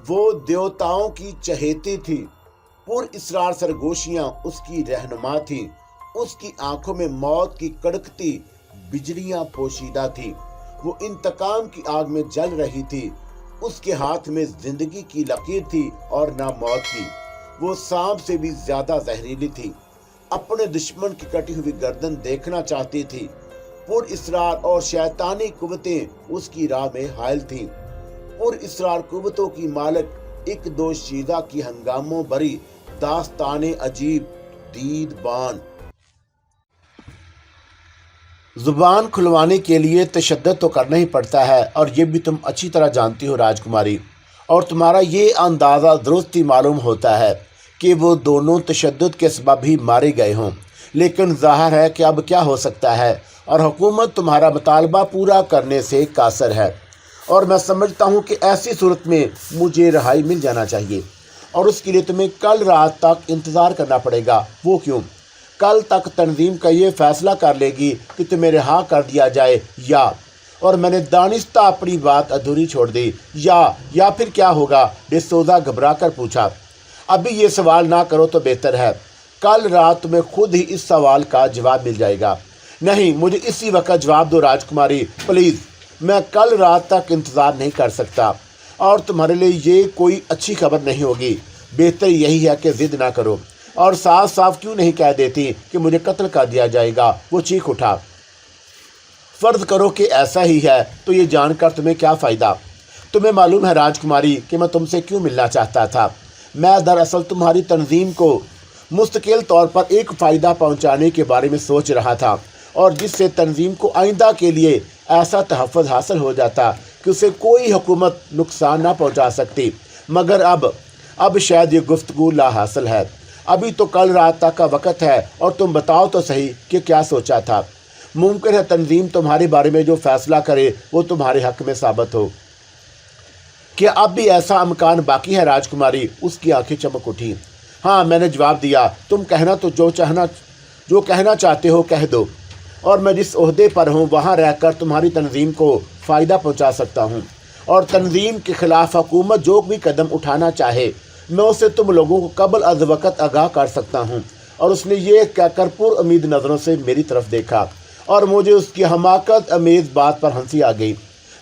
وہ دیوتاؤں کی چہیتی تھی، پر اسرار سرگوشیاں اس کی رہنما تھیں، اس کی آنکھوں میں موت کی کڑکتی بجلیاں پوشیدہ تھیں، وہ انتقام کی آگ میں جل رہی تھی، اس کے ہاتھ میں زندگی کی لکیر تھی اور نہ موت کی، وہ سانپ سے بھی زیادہ زہریلی تھی، اپنے دشمن کی کٹی ہوئی گردن دیکھنا چاہتی تھی، پر اسرار اور شیطانی قوتیں اس کی راہ میں حائل تھیں، پر اسرار قوتوں کی مالک ایک دو شیدہ کی ہنگاموں بری داستان عجیب دید بان۔ زبان کھلوانے کے لیے تشدد تو کرنا ہی پڑتا ہے، اور یہ بھی تم اچھی طرح جانتی ہو راجکماری، اور تمہارا یہ اندازہ درست ہی معلوم ہوتا ہے کہ وہ دونوں تشدد کے سبب ہی مارے گئے ہوں، لیکن ظاہر ہے کہ اب کیا ہو سکتا ہے، اور حکومت تمہارا مطالبہ پورا کرنے سے قاصر ہے، اور میں سمجھتا ہوں کہ ایسی صورت میں مجھے رہائی مل جانا چاہیے، اور اس کے لیے تمہیں کل رات تک انتظار کرنا پڑے گا۔ وہ کیوں؟ کل تک تنظیم کا یہ فیصلہ کر لے گی کہ تمہیں رہا کر دیا جائے یا، اور میں نے دانستہ اپنی بات ادھوری چھوڑ دی، یا پھر کیا ہوگا؟ ڈسوزا گھبرا کر پوچھا۔ ابھی یہ سوال نہ کرو تو بہتر ہے، کل رات تمہیں خود ہی اس سوال کا جواب مل جائے گا۔ نہیں، مجھے اسی وقت جواب دو راجکماری، پلیز، میں کل رات تک انتظار نہیں کر سکتا، اور تمہارے لیے یہ کوئی اچھی خبر نہیں ہوگی۔ بہتر یہی ہے کہ ضد نہ کرو، اور صاف صاف کیوں نہیں کہہ دیتی کہ مجھے قتل کر دیا جائے گا؟ وہ چیخ اٹھا۔ فرض کرو کہ ایسا ہی ہے تو یہ جان کر تمہیں کیا فائدہ؟ تمہیں معلوم ہے راجکماری کہ میں تم سے کیوں ملنا چاہتا تھا؟ میں دراصل تمہاری تنظیم کو مستقل طور پر ایک فائدہ پہنچانے کے بارے میں سوچ رہا تھا، اور جس سے تنظیم کو آئندہ کے لیے ایسا تحفظ حاصل ہو جاتا کہ اسے کوئی حکومت نقصان نہ پہنچا سکتی، مگر اب شاید یہ گفتگو لا حاصل ہے۔ ابھی تو کل رات تک کا وقت ہے، اور تم بتاؤ تو صحیح کہ کیا سوچا تھا؟ ممکن ہے تنظیم تمہارے بارے میں جو فیصلہ کرے وہ تمہارے حق میں ثابت ہو۔ کیا اب بھی ایسا امکان باقی ہے راجکماری؟ اس کی آنکھیں چمک اٹھی۔ ہاں، میں نے جواب دیا، تم کہنا تو جو کہنا چاہتے ہو کہہ دو، اور میں جس عہدے پر ہوں وہاں رہ کر تمہاری تنظیم کو فائدہ پہنچا سکتا ہوں، اور تنظیم کے خلاف حکومت جو بھی قدم اٹھانا چاہے میں اسے تم لوگوں کو قبل از وقت آگاہ کر سکتا ہوں۔ اور اس نے یہ کہہ کر پر امید نظروں سے میری طرف دیکھا، اور مجھے اس کی حماقت امیز بات پر ہنسی آ گئی۔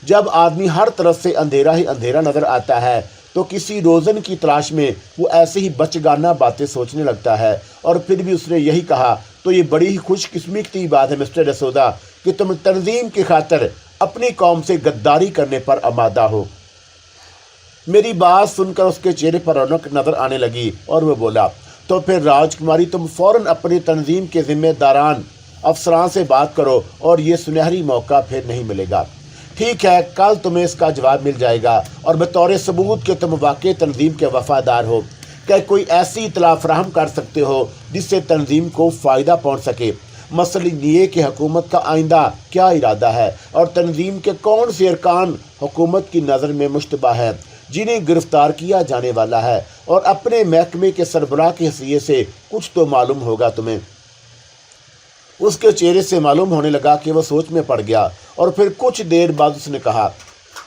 جب آدمی ہر طرف سے اندھیرا ہی اندھیرا نظر آتا ہے تو کسی روزن کی تلاش میں وہ ایسے ہی بچگانہ باتیں سوچنے لگتا ہے، اور پھر بھی اس نے یہی کہا، تو یہ بڑی ہی خوش قسمتی کی بات ہے مسٹر ڈسوزا کہ تم تنظیم کی خاطر اپنی قوم سے غداری کرنے پر آمادہ ہو۔ میری بات سن کر اس کے چہرے پر رونق نظر آنے لگی، اور وہ بولا، تو پھر راجکماری تم فوراً اپنی تنظیم کے ذمہ داران افسران سے بات کرو، اور یہ سنہری موقع پھر نہیں ملے گا۔ ٹھیک ہے، کل تمہیں اس کا جواب مل جائے گا، اور بطور ثبوت کہ تم واقعی تنظیم کے وفادار ہو، کہ کوئی ایسی اطلاع فراہم کر سکتے ہو جس سے تنظیم کو فائدہ پہنچ سکے۔ مسئلہ یہ کہ حکومت کا آئندہ کیا ارادہ ہے، اور تنظیم کے کون سے ارکان حکومت کی نظر میں مشتبہ ہیں جنہیں گرفتار کیا جانے والا ہے، اور اپنے محکمے کے سربراہ کی حیثیت سے کچھ تو معلوم ہوگا تمہیں۔ اس کے چہرے سے معلوم ہونے لگا کہ وہ سوچ میں پڑ گیا، اور پھر کچھ دیر بعد اس نے کہا،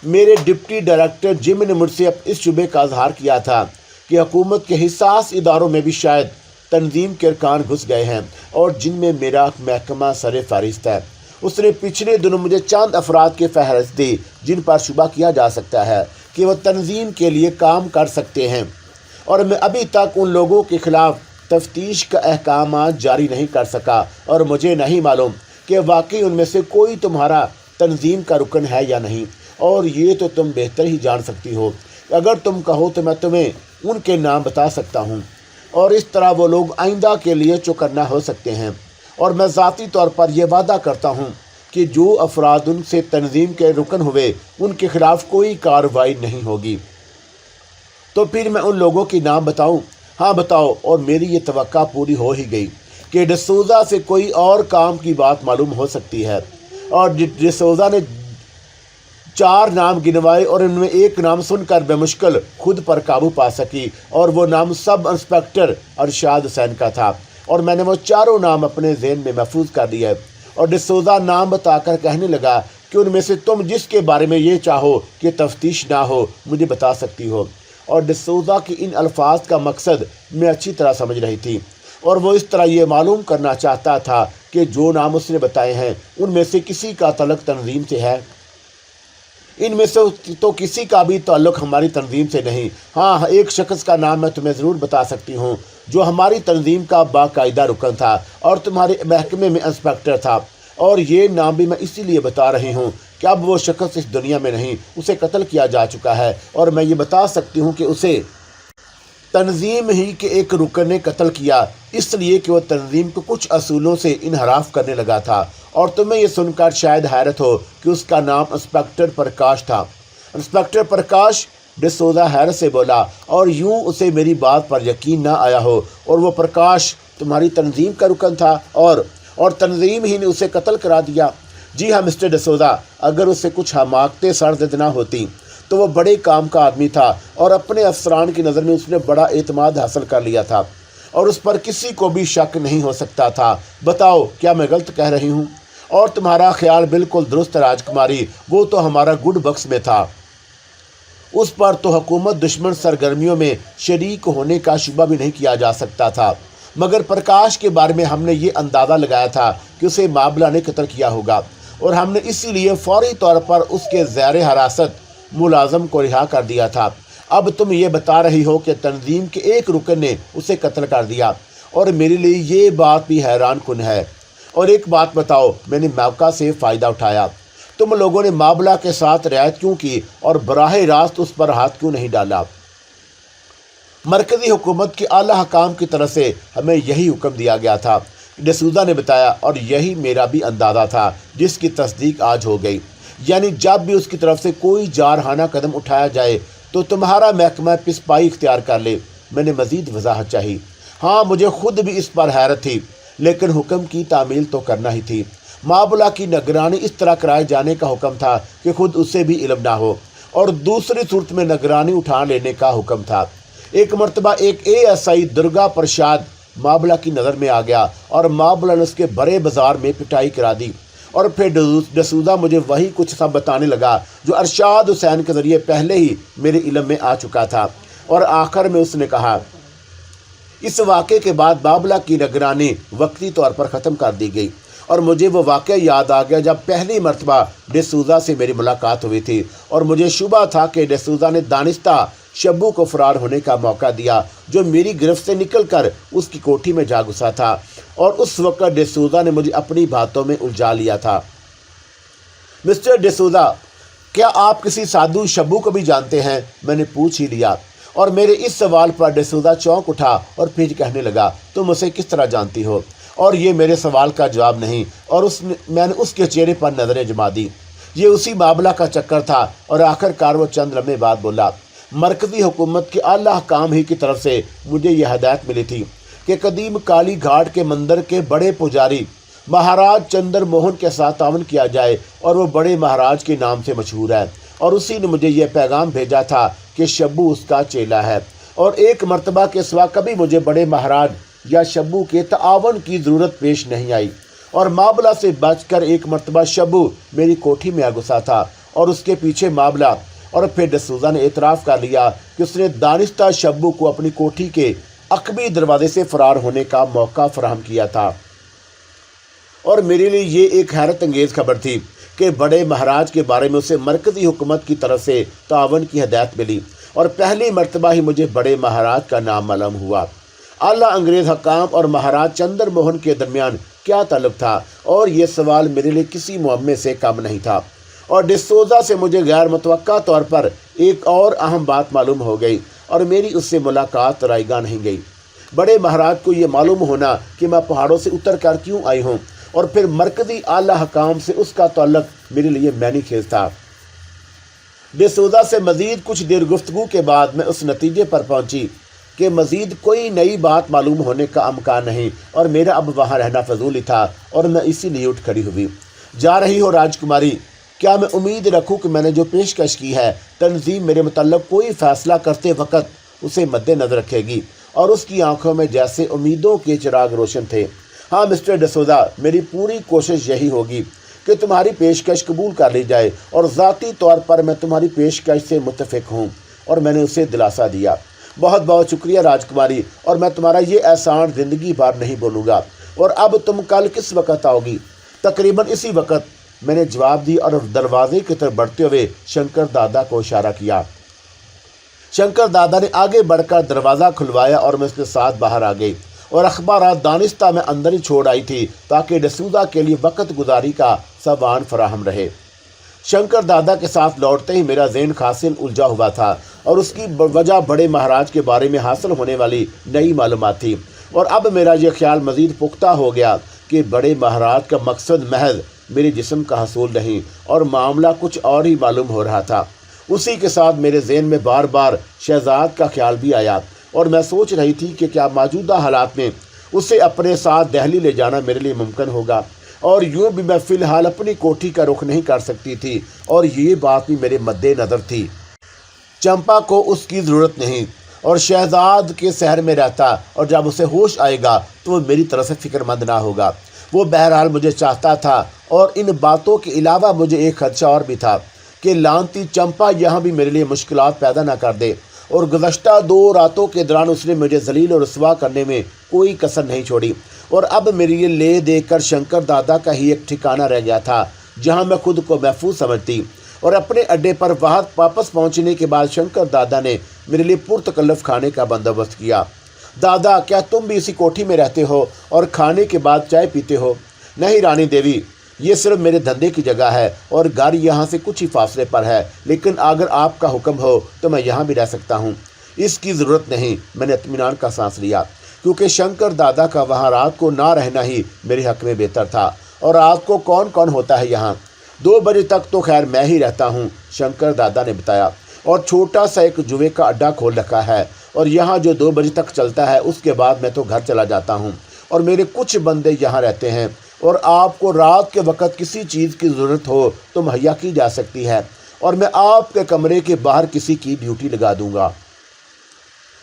میرے ڈپٹی ڈائریکٹر جم نے مجھ سے اس شبے کا اظہار کیا تھا کہ حکومت کے حساس اداروں میں بھی شاید تنظیم کے ارکان گھس گئے ہیں، اور جن میں میرا محکمہ سر فہرست ہے۔ اس نے پچھلے دنوں مجھے چند افراد کی فہرست دی جن پر شبہ کیا جا سکتا ہے کہ وہ تنظیم کے لیے کام کر سکتے ہیں، اور میں ابھی تک ان لوگوں کے خلاف تفتیش کا احکامات جاری نہیں کر سکا، اور مجھے نہیں معلوم کہ واقعی ان میں سے کوئی تمہارا تنظیم کا رکن ہے یا نہیں، اور یہ تو تم بہتر ہی جان سکتی ہو۔ اگر تم کہو تو میں تمہیں ان کے نام بتا سکتا ہوں، اور اس طرح وہ لوگ آئندہ کے لیے چوکنا ہو سکتے ہیں، اور میں ذاتی طور پر یہ وعدہ کرتا ہوں کہ جو افراد ان سے تنظیم کے رکن ہوئے ان کے خلاف کوئی کارروائی نہیں ہوگی۔ تو پھر میں ان لوگوں کے نام بتاؤں؟ ہاں بتاؤ، اور میری یہ توقع پوری ہو ہی گئی کہ ڈسوزا سے کوئی اور کام کی بات معلوم ہو سکتی ہے، اور ڈسوزا نے 4 نام گنوائے، اور ان میں ایک نام سن کر بمشکل خود پر قابو پا سکی، اور وہ نام سب انسپکٹر ارشاد حسین کا تھا، اور میں نے وہ 4 نام اپنے ذہن میں محفوظ کر لیے۔ اور ڈسوزا نام بتا کر کہنے لگا کہ ان میں سے تم جس کے بارے میں یہ چاہو کہ تفتیش نہ ہو مجھے بتا سکتی ہو۔ اور डिसूज़ा की इन अल्फाज का मकसद मैं अच्छी तरह समझ रही थी, और वो इस तरह ये मालूम करना चाहता था कि जो नाम उसने बताए हैं उनमें से किसी का तल्लुक़ तंजीम से है। इनमें से तो किसी का भी ताल्लुक़ हमारी तंजीम से नहीं। हाँ, एक शख्स का नाम मैं तुम्हें ज़रूर बता सकती हूँ जो हमारी तंजीम का बाकायदा रुकन था और तुम्हारे महकमे में इंस्पेक्टर था, और ये नाम भी मैं इसीलिए बता रही हूँ कि अब वो शख्स इस दुनिया में नहीं, उसे कत्ल किया जा चुका है, और मैं ये बता सकती हूँ कि उसे तंजीम ही के एक रुकन ने कत्ल किया, इसलिए कि वह तंजीम को कुछ असूलों से इनहराफ करने लगा था। और तुम्हें यह सुनकर शायद हैरत हो कि उसका नाम इंस्पेक्टर प्रकाश था। इंस्पेक्टर प्रकाश, डिसूज़ा हैरत से बोला, और यूं उसे मेरी बात पर यकीन ना आया हो, और वो प्रकाश तुम्हारी तंजीम का रुकन था और तंजीम ही ने उसे कत्ल करा दिया। जी हाँ मिस्टर डिसूज़ा, अगर उससे कुछ हमाकतें सरजद ना होती तो वो बड़े काम का आदमी था, और अपने अफसरान की नज़र में उसने बड़ा एतमाद हासिल कर लिया था, और उस पर किसी को भी शक नहीं हो सकता था। बताओ, क्या मैं गलत कह रही हूँ? और तुम्हारा ख्याल बिल्कुल दुरुस्त है राजकुमारी, वो तो हमारा गुड बक्स में था, उस पर तो हुकूमत दुश्मन सरगर्मियों में शरीक होने का शुबा भी नहीं किया जा सकता था। मगर प्रकाश के बारे में हमने ये अंदाज़ा लगाया था कि उसे मामला ने कत्ल किया होगा, और हमने इसीलिए फौरी तौर पर उसके ज़ेर हिरासत मुलाजम को रिहा कर दिया था। अब तुम ये बता रही हो कि तंजीम के एक रुकन ने उसे कत्ल कर दिया, और मेरे लिए ये बात भी हैरान कुन है। और एक बात बताओ, मैंने मौका से फ़ायदा उठाया, तुम लोगों ने मामला के साथ रियायत क्यों की और बराह रास्त उस पर हाथ क्यों नहीं डाला? मरकज़ी हुकूमत के आला हकाम की तरफ से हमें यही हुक्म दिया गया था, डिसूज़ा ने बताया, और यही मेरा भी अंदाज़ा था जिसकी तस्दीक आज हो गई। यानी जब भी उसकी तरफ से कोई जारहाना कदम उठाया जाए तो तुम्हारा महकमा पिसपाई इख्तियार कर ले। मैंने मज़ीद वजाहत चाही। हाँ, मुझे खुद भी इस पर हैरत थी, लेकिन हुक्म की तामील तो करना ही थी। मामला की निगरानी इस तरह कराए जाने का हुक्म था कि खुद उसे भी इल्म ना हो, और दूसरी सूरत में निगरानी उठा लेने का हुक्म था। एक मरतबा एक ASI दुर्गा प्रसाद मामला की नज़र में आ गया, और मामला ने उसके बड़े बाजार में पिटाई करा दी, और फिर डिसूज़ा मुझे वही कुछ सब बताने लगा जो अरशाद हुसैन के ज़रिए पहले ही मेरे इल्म में आ चुका था। और आखिर में उसने कहा, इस वाक़े के बाद मामला की निगरानी वक्ती तौर पर ख़त्म कर दी गई, और मुझे वो वाक़या याद आ गया जब पहली मरतबा डिसूज़ा से मेरी मुलाकात हुई थी, और मुझे शुबा था कि डिसूज़ा ने दानिस्ता शब्बू को फरार होने का मौका दिया, जो मेरी गिरफ्त से निकलकर उसकी कोठी में जा घुसा था, और उस वक्त डिसूज़ा ने मुझे अपनी बातों में उलझा लिया था। मिस्टर डिसूज़ा, क्या आप किसी साधु शब्बू को भी जानते हैं? मैंने पूछ ही लिया, और मेरे इस सवाल पर डिसूज़ा चौंक उठा और फिर कहने लगा, तुम उसे किस तरह जानती हो? और ये मेरे सवाल का जवाब नहीं, और मैंने उसके चेहरे पर नज़रें जमा दी। ये उसी मामला का चक्कर था, और आखिरकार वो चंद लम्हे बाद बोला, मरकज़ी हुकूमत के आला हकाम ही की तरफ से मुझे यह हदायत मिली थी कि कदीम काली घाट के मंदिर के बड़े पुजारी महाराज चंद्र मोहन के साथ तावन किया जाए, और वो बड़े महाराज के नाम से मशहूर है, और उसी ने मुझे यह पैगाम भेजा था कि शब्बू उसका चेला है, और एक मरतबा के सिवा कभी मुझे बड़े महाराज या शब्बू के तावन की ज़रूरत पेश नहीं आई, और मामला से बचकर एक मरतबा शब्बू मेरी कोठी में आ घुसा था, और उसके पीछे मामला। और फिर डिसूज़ा ने एतराफ़ कर लिया कि उसने दानिस्ता शब्बू को अपनी कोठी के अकबी दरवाजे से फरार होने का मौका फराहम किया था। और मेरे लिए ये एक हैरत अंगेज़ खबर थी कि बड़े महाराज के बारे में उसे मरकज़ी हुकूमत की तरफ से तावन की हदायत मिली, और पहली मरतबा ही मुझे बड़े महाराज का नाम मालूम हुआ। आला अंग्रेज़ हकाम और महाराज चंद्र मोहन के दरमियान क्या ताल्लुक़ था? और ये सवाल मेरे लिए किसी मुअम्मे से कम नहीं था। और डिसूज़ा से मुझे गैर मुतवक्का तौर पर एक और अहम बात मालूम हो गई, और मेरी उससे मुलाकात रायगा नहीं गई। बड़े महाराज को ये मालूम होना कि मैं पहाड़ों से उतर कर क्यों आई हूँ, और फिर मरकज़ी आला हकाम से उसका ताल्लुक़ मेरे लिए मैनी खेज था। डिसूज़ा से मज़ीद कुछ देर गुफ्तगू के बाद मैं उस नतीजे पर पहुँची कि मज़ीद कोई नई बात मालूम होने का अमकान नहीं, और मेरा अब वहाँ रहना फजूल ही था, और मैं इसीलिए उठ खड़ी हुई। जा रही हो राजकुमारी? क्या मैं उम्मीद रखूं कि मैंने जो पेशकश की है तंजीम मेरे मुतल्लक़ कोई फ़ैसला करते वक्त उसे मद्देनज़र रखेगी, और उसकी आंखों में जैसे उम्मीदों के चिराग रोशन थे। हाँ मिस्टर डिसूज़ा, मेरी पूरी कोशिश यही होगी कि तुम्हारी पेशकश कबूल कर ली जाए, और ज़ाती तौर पर मैं तुम्हारी पेशकश से मुत्तफ़िक हूँ। اور میں نے اسے دلاسا دیا۔ بہت بہت شکریہ راجکماری، اور میں تمہارا یہ احسان زندگی بھر نہیں بھولوں گا۔ اور اب تم کل کس وقت آؤ گی؟ تقریباً اسی وقت، میں نے جواب دی اور دروازے کی طرف بڑھتے ہوئے شنکر دادا کو اشارہ کیا۔ شنکر دادا نے آگے بڑھ کر دروازہ کھلوایا اور میں اس کے ساتھ باہر آ گئی، اور اخبارات دانستہ میں اندر ہی چھوڑ آئی تھی تاکہ ڈسوزا کے لیے وقت گزاری کا سامان فراہم رہے۔ شنکر دادا کے ساتھ لوٹتے ہی میرا ذہن خاصا الجھا ہوا تھا، اور اس کی وجہ بڑے مہاراج کے بارے میں حاصل ہونے والی نئی معلومات تھی۔ اور اب میرا یہ خیال مزید پختہ ہو گیا کہ بڑے مہاراج کا مقصد محض میرے جسم کا حصول نہیں، اور معاملہ کچھ اور ہی معلوم ہو رہا تھا۔ اسی کے ساتھ میرے ذہن میں بار بار شہزاد کا خیال بھی آیا، اور میں سوچ رہی تھی کہ کیا موجودہ حالات میں اسے اپنے ساتھ دہلی لے جانا میرے لیے ممکن ہوگا، اور یوں بھی میں فی الحال اپنی کوٹھی کا رخ نہیں کر سکتی تھی، اور یہ بات بھی میرے مد نظر تھی۔ چمپا کو اس کی ضرورت نہیں، اور شہزاد کے شہر میں رہتا، اور جب اسے ہوش آئے گا تو وہ میری طرف سے فکر مند نہ ہوگا۔ وہ بہرحال مجھے چاہتا تھا، اور ان باتوں کے علاوہ مجھے ایک خدشہ اور بھی تھا کہ لانتی چمپا یہاں بھی میرے لیے مشکلات پیدا نہ کر دے، اور گزشتہ 2 راتوں کے دوران اس نے مجھے ذلیل اور رسوا کرنے میں کوئی کسر نہیں چھوڑی، اور اب میرے لیے لے دے کر شنکر دادا کا ہی ایک ٹھکانہ رہ گیا تھا جہاں میں خود کو محفوظ سمجھتی۔ اور اپنے اڈے پر واپس پہنچنے کے بعد شنکر دادا نے میرے لیے پرتکلف کھانے کا بندوبست کیا۔ دادا، کیا تم بھی اسی کوٹھی میں رہتے ہو اور کھانے کے بعد چائے پیتے ہو؟ نہیں رانی دیوی، یہ صرف میرے دھندے کی جگہ ہے، اور گھر یہاں سے کچھ ہی فاصلے پر ہے، لیکن اگر آپ کا حکم ہو تو میں یہاں بھی رہ سکتا ہوں۔ اس کی ضرورت نہیں، میں نے اطمینان کا سانس لیا، کیونکہ شنکر دادا کا وہاں رات کو نہ رہنا ہی میرے حق میں بہتر تھا۔ اور رات کو کون کون ہوتا ہے یہاں؟ 2 بجے تک تو خیر میں ہی رہتا ہوں، شنکر دادا نے بتایا، اور چھوٹا سا ایک جوئے کا اڈا کھول رکھا ہے، اور یہاں جو 2 بجے تک چلتا ہے، اس کے بعد میں تو گھر چلا جاتا ہوں، اور میرے کچھ بندے یہاں رہتے ہیں، اور آپ کو رات کے وقت کسی چیز کی ضرورت ہو تو مہیا کی جا سکتی ہے، اور میں آپ کے کمرے کے باہر کسی کی ڈیوٹی لگا دوں گا۔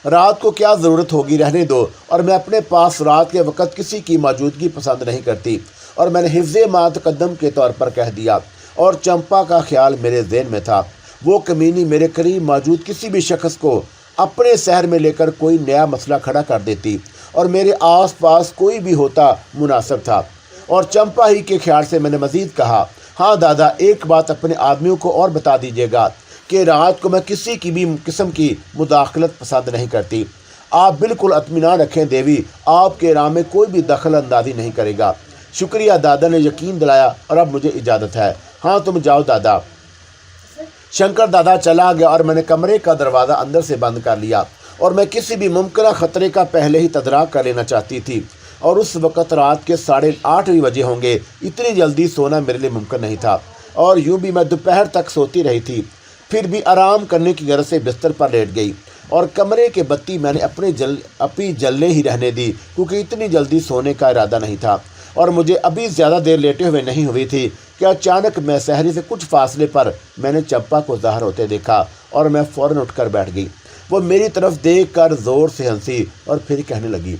رات کو کیا ضرورت ہوگی، رہنے دو، اور میں اپنے پاس رات کے وقت کسی کی موجودگی پسند نہیں کرتی، اور میں نے حفظ ما تقدم کے طور پر کہہ دیا۔ اور چمپا کا خیال میرے ذہن میں تھا، وہ کمینی میرے قریب موجود کسی بھی شخص کو اپنے شہر میں لے کر کوئی نیا مسئلہ کھڑا کر دیتی، اور میرے آس پاس کوئی بھی ہوتا مناسب تھا۔ اور چمپا ہی کے خیال سے میں نے مزید کہا، ہاں دادا، ایک بات اپنے آدمیوں کو اور بتا دیجیے گا کہ رات کو میں کسی کی بھی قسم کی مداخلت پسند نہیں کرتی۔ آپ بالکل اطمینان رکھیں دیوی، آپ کے راہ میں کوئی بھی دخل اندازی نہیں کرے گا۔ شکریہ، دادا نے یقین دلایا، اور اب مجھے اجازت ہے۔ ہاں تم جاؤ دادا۔ شنکر دادا چلا گیا، اور میں نے کمرے کا دروازہ اندر سے بند کر لیا، اور میں کسی بھی ممکنہ خطرے کا پہلے ہی تدارک کر لینا چاہتی تھی، اور اس وقت رات کے 8:30 بجے ہوں گے۔ اتنی جلدی سونا میرے لیے ممکن نہیں تھا، اور یوں بھی میں دوپہر تک سوتی رہی تھی، پھر بھی آرام کرنے کی غرض سے بستر پر لیٹ گئی، اور کمرے کی بتی میں نے اپنی جلنے ہی رہنے دی، کیونکہ اتنی جلدی سونے کا ارادہ نہیں تھا، اور مجھے ابھی زیادہ دیر لیٹے ہوئے نہیں ہوئی تھی کہ اچانک میں سحری سے کچھ فاصلے پر میں نے چمپا کو ظاہر ہوتے دیکھا، اور میں فوراً اٹھ کر بیٹھ گئی۔ وہ میری طرف دیکھ کر زور سے ہنسی، اور پھر کہنے لگی،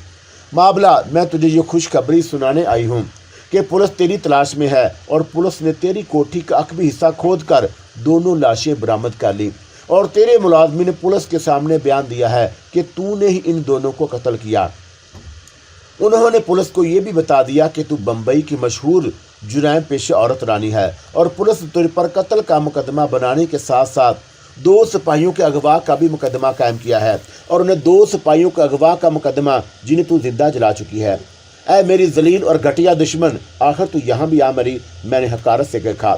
مابلہ، میں تجھے یہ خوشخبری سنانے آئی ہوں کہ پولیس تیری تلاش میں ہے، اور پولیس نے تیری کوٹھی کا عقبی حصہ کھود کر دونوں لاشیں برآمد کر لی، اور تیرے ملازمین نے پولیس کے سامنے بیان دیا ہے کہ تو نے ہی ان دونوں کو قتل کیا۔ انہوں نے پولیس کو یہ بھی بتا دیا کہ تو بمبئی کی مشہور جرائم پیشہ عورت رانی ہے، اور پولیس نے تجھ پر قتل کا مقدمہ بنانے کے ساتھ ساتھ 2 سپاہیوں کے اغوا کا بھی مقدمہ قائم کیا ہے، اور انہیں 2 سپاہیوں کے اغوا کا مقدمہ جنہیں تو زندہ جلا چکی ہے۔ اے میری ذلیل اور گھٹیا دشمن، آخر تو یہاں بھی آ مری، میں نے حقارت سے کہا۔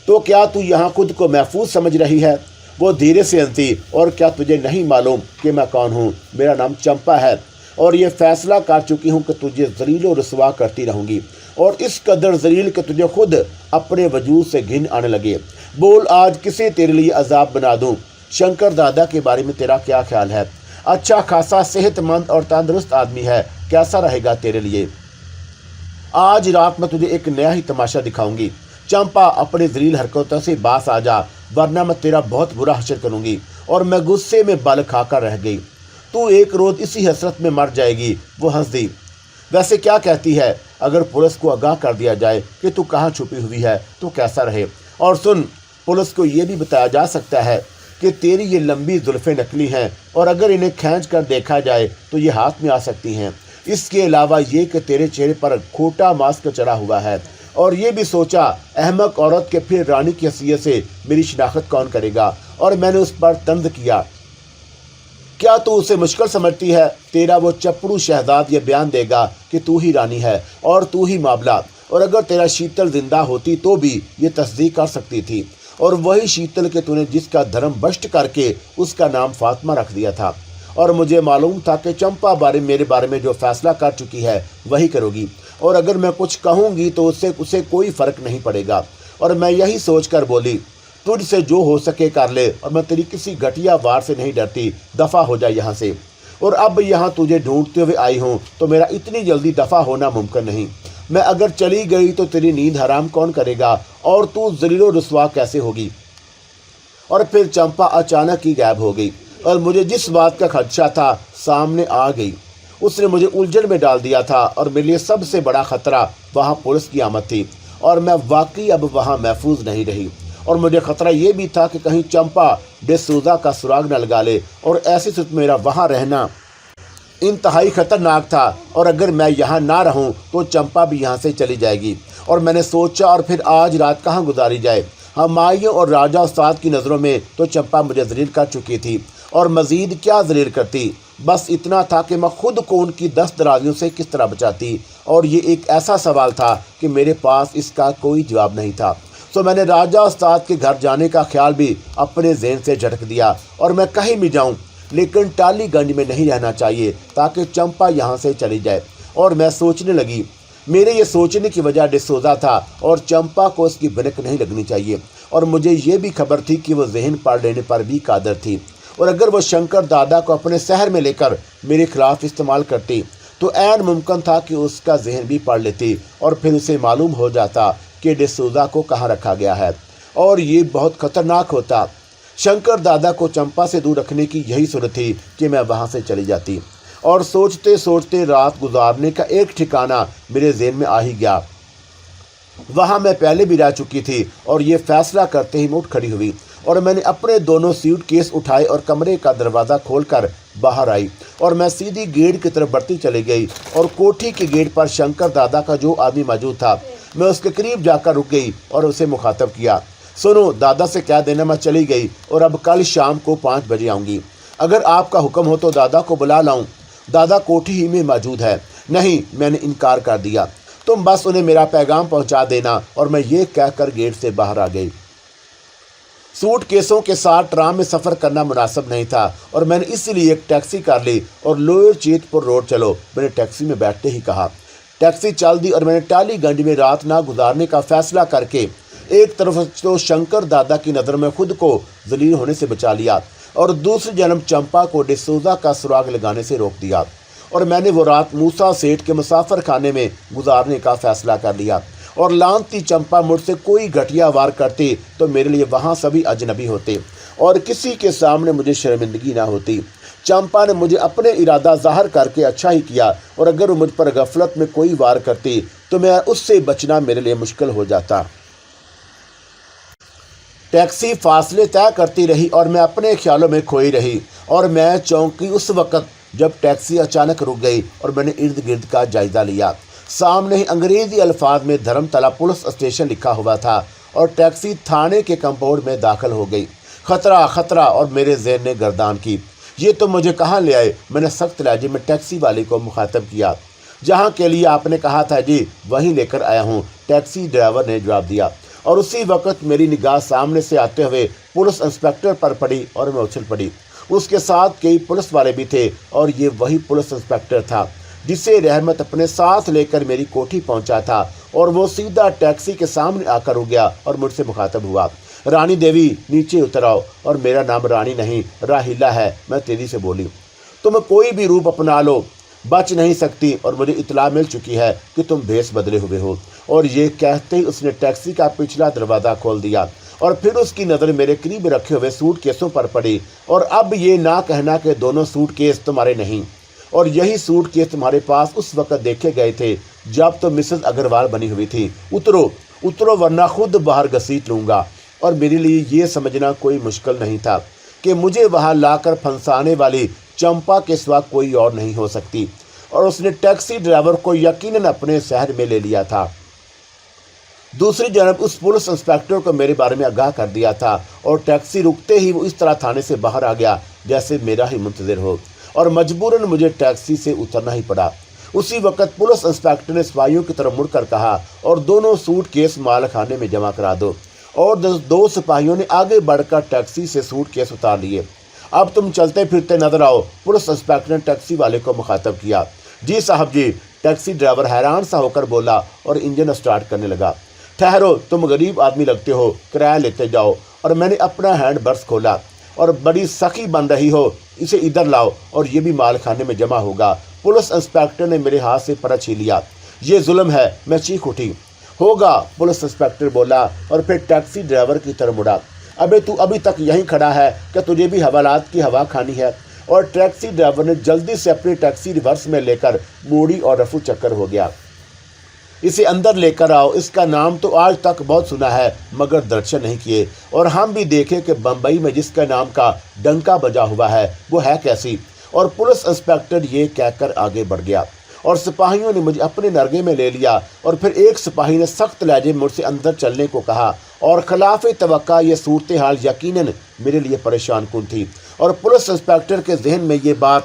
تو کیا تو یہاں خود کو محفوظ سمجھ رہی ہے؟ وہ دھیرے سے ہنسی، اور کیا تجھے نہیں معلوم کہ میں کون ہوں؟ میرا نام چمپا ہے، اور یہ فیصلہ کر چکی ہوں کہ تجھے ذلیل و رسوا کرتی رہوں گی، اور اس قدر ذلیل کہ تجھے خود اپنے وجود سے گھن آنے لگے۔ بول، آج کسے تیرے لیے عذاب بنا دوں؟ شنکر دادا کے بارے میں تیرا کیا خیال ہے؟ اچھا خاصا صحت مند اور تندرست آدمی ہے، کیسا رہے گا تیرے لیے؟ آج رات میں تجھے ایک نیا ہی تماشا دکھاؤں گی۔ چمپا، اپنی ذلیل حرکتوں سے باز آ جا، ورنہ میں تیرا بہت برا حشر کروں گی۔ اور میں غصے میں بل کھا کر رہ گئی۔ تو ایک روز اسی حسرت میں مر جائے گی، وہ ہنس دی۔ ویسے کیا کہتی ہے، اگر پولیس کو آگاہ کر دیا جائے کہ تو کہاں چھپی ہوئی ہے تو کیسا رہے؟ اور سن، پولیس کو یہ بھی بتایا جا سکتا ہے کہ तेरी ये लंबी जुल्फ़ें नकली हैं और अगर इन्हें खींच कर देखा जाए तो ये हाथ में आ सकती हैं। इसके अलावा ये कि तेरे चेहरे पर खोटा मास्क चढ़ा हुआ है। और ये भी सोचा, अहमक औरत के फिर रानी की हैसियत से मेरी शिनाख्त कौन करेगा। और मैंने उस पर तंज किया, क्या तू उसे मुश्किल समझती है? तेरा वो चपड़ू शहजाद ये बयान देगा कि तू ही रानी है और तू ही मामला, और अगर तेरा शीतल जिंदा होती तो भी ये तस्दीक कर सकती थी। और वही शीतल के तूने जिसका धर्म भ्रष्ट करके उसका नाम फातिमा रख दिया था। और मुझे मालूम था कि चंपा मेरे बारे में जो फैसला कर चुकी है वही करोगी, और अगर मैं कुछ कहूँगी तो उससे उसे कोई फ़र्क नहीं पड़ेगा। और मैं यही सोच कर बोली, तुझसे जो हो सके कर ले, और मैं तेरी किसी घटिया वार से नहीं डरती, दफ़ा हो जाए यहाँ से। और अब यहाँ तुझे ढूंढते हुए आई हूँ तो मेरा इतनी जल्दी दफ़ा होना मुमकिन नहीं। मैं अगर चली गई तो तेरी नींद हराम कौन करेगा और तू ज़लीलो रुस्वा कैसे होगी। और फिर चंपा अचानक ही गायब हो गई और मुझे जिस बात का खदशा था सामने आ गई। उसने मुझे उलझन में डाल दिया था और मेरे लिए सबसे बड़ा ख़तरा वहाँ पुलिस की आमद थी, और मैं वाकई अब वहाँ महफूज नहीं रही। और मुझे ख़तरा ये भी था कि कहीं चंपा डिसूज़ा का सुराग न लगा ले, और ऐसी सूरत मेरा वहाँ रहना इंतहाई ख़तरनाक था। और अगर मैं यहाँ ना रहूँ तो चंपा भी यहाँ से चली जाएगी। और मैंने सोचा, और फिर आज रात कहाँ गुजारी जाए। हमायूं और राजा उस्ताद की नज़रों में तो चंपा मुझे ज़लील कर चुकी थी, और मज़ीद क्या ज़लील करती। बस इतना था कि मैं खुद को उनकी दस्त दराज़ियों से किस तरह बचाती, और ये एक ऐसा सवाल था कि मेरे पास इसका कोई जवाब नहीं था। तो मैंने राजा उस्ताद के घर जाने का ख्याल भी अपने ज़हन से झटक दिया। और मैं कहीं भी जाऊँ लेकिन टालीगंज में नहीं रहना चाहिए ताकि चंपा यहाँ से चली जाए। और मैं सोचने लगी, मेरे ये सोचने की वजह डिसूज़ा था और चंपा को उसकी भनक नहीं लगनी चाहिए। और मुझे ये भी खबर थी कि वो जहन पढ़ लेने पर भी कादर थी, और अगर वो शंकर दादा को अपने शहर में लेकर मेरे खिलाफ इस्तेमाल करती तो ऐन मुमकिन था कि उसका जहन भी पढ़ लेती, और फिर उसे मालूम हो जाता कि डिसूज़ा को कहाँ रखा गया है, और ये बहुत ख़तरनाक होता। शंकर दादा को चंपा से दूर रखने की यही सूरत थी कि मैं वहाँ से चली जाती। और सोचते सोचते रात गुजारने का एक ठिकाना मेरे ज़हन में आ ही गया। वहाँ मैं पहले भी रह चुकी थी, और ये फ़ैसला करते ही मैं उठ खड़ी हुई, और मैंने अपने दोनों सूटकेस उठाए और कमरे का दरवाज़ा खोलकर बाहर आई। और मैं सीधी गेट की तरफ बढ़ती चली गई, और कोठी के गेट पर शंकर दादा का जो आदमी मौजूद था, मैं उसके करीब जाकर रुक गई और उसे मुखातब किया, सुनो, दादा से कह देना मैं चली गई और अब कल शाम को 5 बजे आऊँगी। अगर आपका हुक्म हो तो दादा को बुला लाऊं। दादा कोठी ही में मौजूद है। नहीं, मैंने इनकार कर दिया। तुम बस उन्हें मेरा पैगाम पहुंचा देना। और मैं ये कहकर गेट से बाहर आ गई। सूट केसों के साथ ट्राम में सफ़र करना मुनासिब नहीं था, और मैंने इसलिए एक टैक्सी कर ली और लोअर चेतपुर रोड चलो, मैंने टैक्सी में बैठते ही कहा। टैक्सी चल दी और मैंने टालीगंज में रात ना गुजारने का फ़ैसला करके एक तरफ तो शंकर दादा की नज़र में खुद को जलील होने से बचा लिया, और दूसरी जन्म चंपा को डिसूज़ा का सुराग लगाने से रोक दिया। और मैंने वो रात मूसा सेठ के मुसाफिर खाने में गुजारने का फ़ैसला कर लिया। और लानती चंपा मुझसे कोई घटिया वार करती तो मेरे लिए वहाँ सभी अजनबी होते और किसी के सामने मुझे शर्मिंदगी ना होती। चंपा ने मुझे अपने इरादा ज़ाहिर करके अच्छा ही किया, और अगर वो मुझ पर गफलत में कोई वार करती तो मैं उससे बचना मेरे लिए मुश्किल हो जाता। टैक्सी फासले तय करती रही और मैं अपने ख्यालों में खोई रही, और मैं चौंकी उस वक़्त जब टैक्सी अचानक रुक गई और मैंने इर्द गिर्द का जायज़ा लिया। सामने ही अंग्रेज़ी अल्फाज में धर्मतला पुलिस स्टेशन लिखा हुआ था, और टैक्सी थाने के कंपाउंड में दाखिल हो गई। खतरा खतरा, और मेरे ज़हन ने गर्दान की, ये तो मुझे कहाँ ले आए। मैंने सख्त लहजे में टैक्सी वाले को मुखातब किया। जहाँ के लिए आपने कहा था जी, वहीं लेकर आया हूँ, टैक्सी ड्राइवर ने जवाब दिया। और उसी वक्त मेरी निगाह सामने से आते हुए पुलिस इंस्पेक्टर पर पड़ी और मैं उछल पड़ी। उसके साथ कई पुलिस वाले भी थे, और ये वही पुलिस इंस्पेक्टर था जिसे रहमत अपने साथ लेकर मेरी कोठी पहुंचा था। और वो सीधा टैक्सी के सामने आकर रुक गया और मुझसे मुखातब हुआ, रानी देवी नीचे उतर आओ। और मेरा नाम रानी नहीं राहिला है, मैं तेजी से बोली। तुम कोई भी रूप अपना लो, बच नहीं सकती, और मुझे इतला मिल चुकी है कि तुम भेस बदले हुए हो। और ये कहते ही उसने टैक्सी का पिछला दरवाज़ा खोल दिया, और फिर उसकी नज़र मेरे करीब रखे हुए सूट केसों पर पड़ी। और अब ये ना कहना कि दोनों सूट केस तुम्हारे नहीं, और यही सूट केस तुम्हारे पास उस वक़्त देखे गए थे जब तो मिसेस अग्रवाल बनी हुई थी। उतरो उतरो, वरना खुद बाहर घसीट लूँगा। और मेरे लिए ये समझना कोई मुश्किल नहीं था کہ مجھے وہاں لا کر پھنسانے والی چمپا کے سوا کوئی اور نہیں ہو سکتی، اور اس نے ٹیکسی ڈرائیور کو یقیناً اپنے شہر میں لے لیا تھا۔ دوسری جانب اس پولیس انسپکٹر کو میرے بارے میں آگاہ کر دیا تھا، اور ٹیکسی رکتے ہی وہ اس طرح تھانے سے باہر آ گیا جیسے میرا ہی منتظر ہو، اور مجبوراً مجھے ٹیکسی سے اترنا ہی پڑا۔ اسی وقت پولیس انسپکٹر نے سپاہیوں کی طرف مڑ کر کہا، اور دونوں سوٹ کیس مال خانے میں جمع کرا دو، اور دو سپاہیوں نے آگے بڑھ کر ٹیکسی سے سوٹ کیس اتار لیے۔ اب تم چلتے پھرتے نظر آؤ، پولیس انسپکٹر نے ٹیکسی والے کو مخاطب کیا۔ جی صاحب جی، ٹیکسی ڈرائیور حیران سا ہو کر بولا اور انجن سٹارٹ کرنے لگا۔ ٹھہرو، تم غریب آدمی لگتے ہو، کرایہ لیتے جاؤ۔ اور میں نے اپنا ہینڈ برس کھولا، اور بڑی سخی بن رہی ہو، اسے ادھر لاؤ اور یہ بھی مال خانے میں جمع ہوگا۔ پولیس انسپکٹر نے میرے ہاتھ سے پرچھ ہی لیا۔ یہ ظلم ہے، میں چیخ اٹھی۔ ہوگا، پولیس انسپکٹر بولا اور پھر ٹیکسی ڈرائیور کی طرف مڑا۔ تو ابھی تک یہیں کھڑا ہے کہ تجھے بھی حوالات کی ہوا کھانی ہے؟ اور ٹیکسی ڈرائیور نے جلدی سے اپنی ٹیکسی ریورس میں لے کر موڑی اور رفو چکر ہو گیا۔ اسے اندر لے کر آؤ، اس کا نام تو آج تک بہت سنا ہے مگر درشن نہیں کیے، اور ہم بھی دیکھیں کہ بمبئی میں جس کا نام کا ڈنکا بجا ہوا ہے وہ ہے کیسی۔ اور پولیس انسپکٹر یہ کہہ کر آگے بڑھ گیا، اور سپاہیوں نے مجھے اپنے نرگے میں لے لیا، اور پھر ایک سپاہی نے سخت لہجے میں مجھ سے اندر چلنے کو کہا، اور خلاف توقع یہ صورتحال یقیناً میرے لیے پریشان کن تھی، اور پولیس انسپکٹر کے ذہن میں یہ بات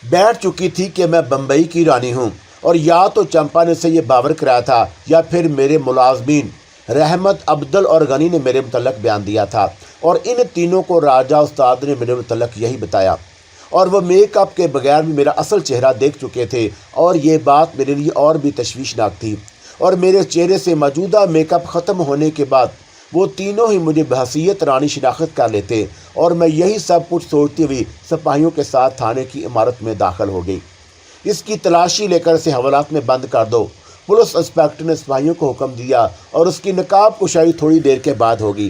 بیٹھ چکی تھی کہ میں بمبئی کی رانی ہوں، اور یا تو چمپا نے سے یہ باور کرایا تھا یا پھر میرے ملازمین رحمت، عبدل اور غنی نے میرے متعلق بیان دیا تھا، اور ان تینوں کو راجہ استاد نے میرے متعلق یہی بتایا، اور وہ میک اپ کے بغیر بھی میرا اصل چہرہ دیکھ چکے تھے، اور یہ بات میرے لیے اور بھی تشویشناک تھی، اور میرے چہرے سے موجودہ میک اپ ختم ہونے کے بعد وہ تینوں ہی مجھے بحیثیت رانی شناخت کر لیتے، اور میں یہی سب کچھ سوچتی ہوئی سپاہیوں کے ساتھ تھانے کی عمارت میں داخل ہو گئی۔ اس کی تلاشی لے کر اسے حوالات میں بند کر دو، پولیس انسپکٹر نے سپاہیوں کو حکم دیا، اور اس کی نقاب کشائی تھوڑی دیر کے بعد ہوگی۔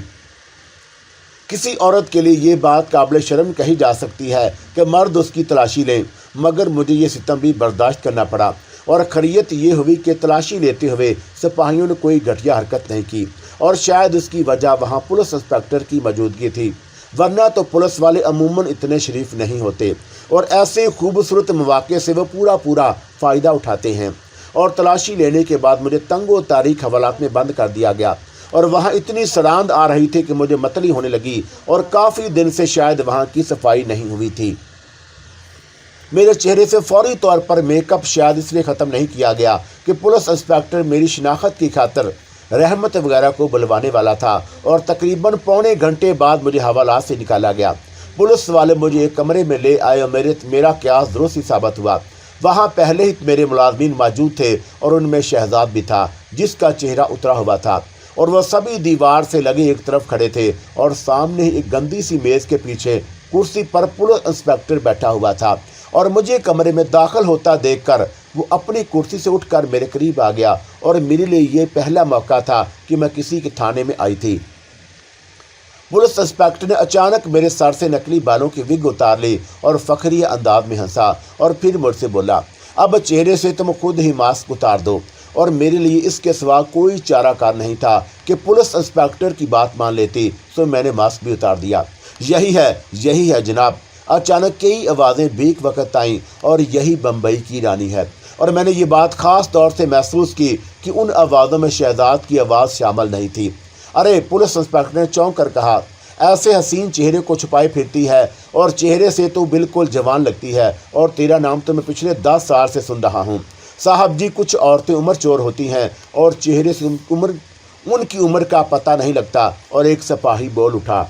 کسی عورت کے لیے یہ بات قابل شرم کہی جا سکتی ہے کہ مرد اس کی تلاشی لیں، مگر مجھے یہ ستم بھی برداشت کرنا پڑا، اور خیریت یہ ہوئی کہ تلاشی لیتے ہوئے سپاہیوں نے کوئی گھٹیا حرکت نہیں کی، اور شاید اس کی وجہ وہاں پولیس انسپکٹر کی موجودگی تھی، ورنہ تو پولیس والے عموماً اتنے شریف نہیں ہوتے، اور ایسے خوبصورت مواقع سے وہ پورا فائدہ اٹھاتے ہیں۔ اور تلاشی لینے کے بعد مجھے تنگ و تاریک حوالات میں بند کر دیا گیا، اور وہاں اتنی سڑاند آ رہی تھی کہ مجھے متلی ہونے لگی، اور کافی دن سے شاید وہاں کی صفائی نہیں ہوئی تھی۔ میرے چہرے سے فوری طور پر میک اپ شاید اس لیے ختم نہیں کیا گیا کہ پولیس انسپکٹر میری شناخت کی خاطر رحمت وغیرہ کو بلوانے والا تھا، اور تقریباً پونے گھنٹے بعد مجھے حوالات سے نکالا گیا۔ پولیس والے مجھے ایک کمرے میں لے آئے، اور میرا قیاس درست ہی ثابت ہوا۔ وہاں پہلے ہی میرے ملازمین موجود تھے، اور ان میں شہزاد بھی تھا جس کا چہرہ اترا ہوا تھا، اور وہ سبھی دیوار سے لگے ایک طرف کھڑے تھے، اور سامنے ہی ایک گندی سی میز کے پیچھے کرسی پر پولیس انسپکٹر بیٹھا ہوا تھا، اور مجھے کمرے میں داخل ہوتا دیکھ کر وہ اپنی کرسی سے اٹھ کر میرے قریب آ گیا، اور میرے لیے یہ پہلا موقع تھا کہ میں کسی کے تھانے میں آئی تھی۔ پولیس انسپکٹر نے اچانک میرے سر سے نکلی بالوں کی وگ اتار لی، اور فخریہ انداز میں ہنسا، اور پھر مجھ سے بولا، اب چہرے سے تم خود ہی ماسک اتار دو۔ اور میرے لیے اس کے سوا کوئی چارہ کار نہیں تھا کہ پولیس انسپکٹر کی بات مان لیتی، سو میں نے ماسک بھی اتار دیا۔ یہی ہے جناب، اچانک کئی آوازیں بیک وقت آئیں، اور یہی بمبئی کی رانی ہے۔ اور میں نے یہ بات خاص طور سے محسوس کی کہ ان آوازوں میں شہزاد کی آواز شامل نہیں تھی۔ ارے، پولیس انسپکٹر نے چونک کر کہا، ایسے حسین چہرے کو چھپائے پھرتی ہے، اور چہرے سے تو بالکل جوان لگتی ہے، اور تیرا نام تو میں پچھلے 10 سال سے سن رہا ہوں۔ صاحب جی، کچھ عورتیں عمر چور ہوتی ہیں، اور چہرے سے ان کی عمر کا پتہ نہیں لگتا۔ اور ایک سپاہی بول اٹھا،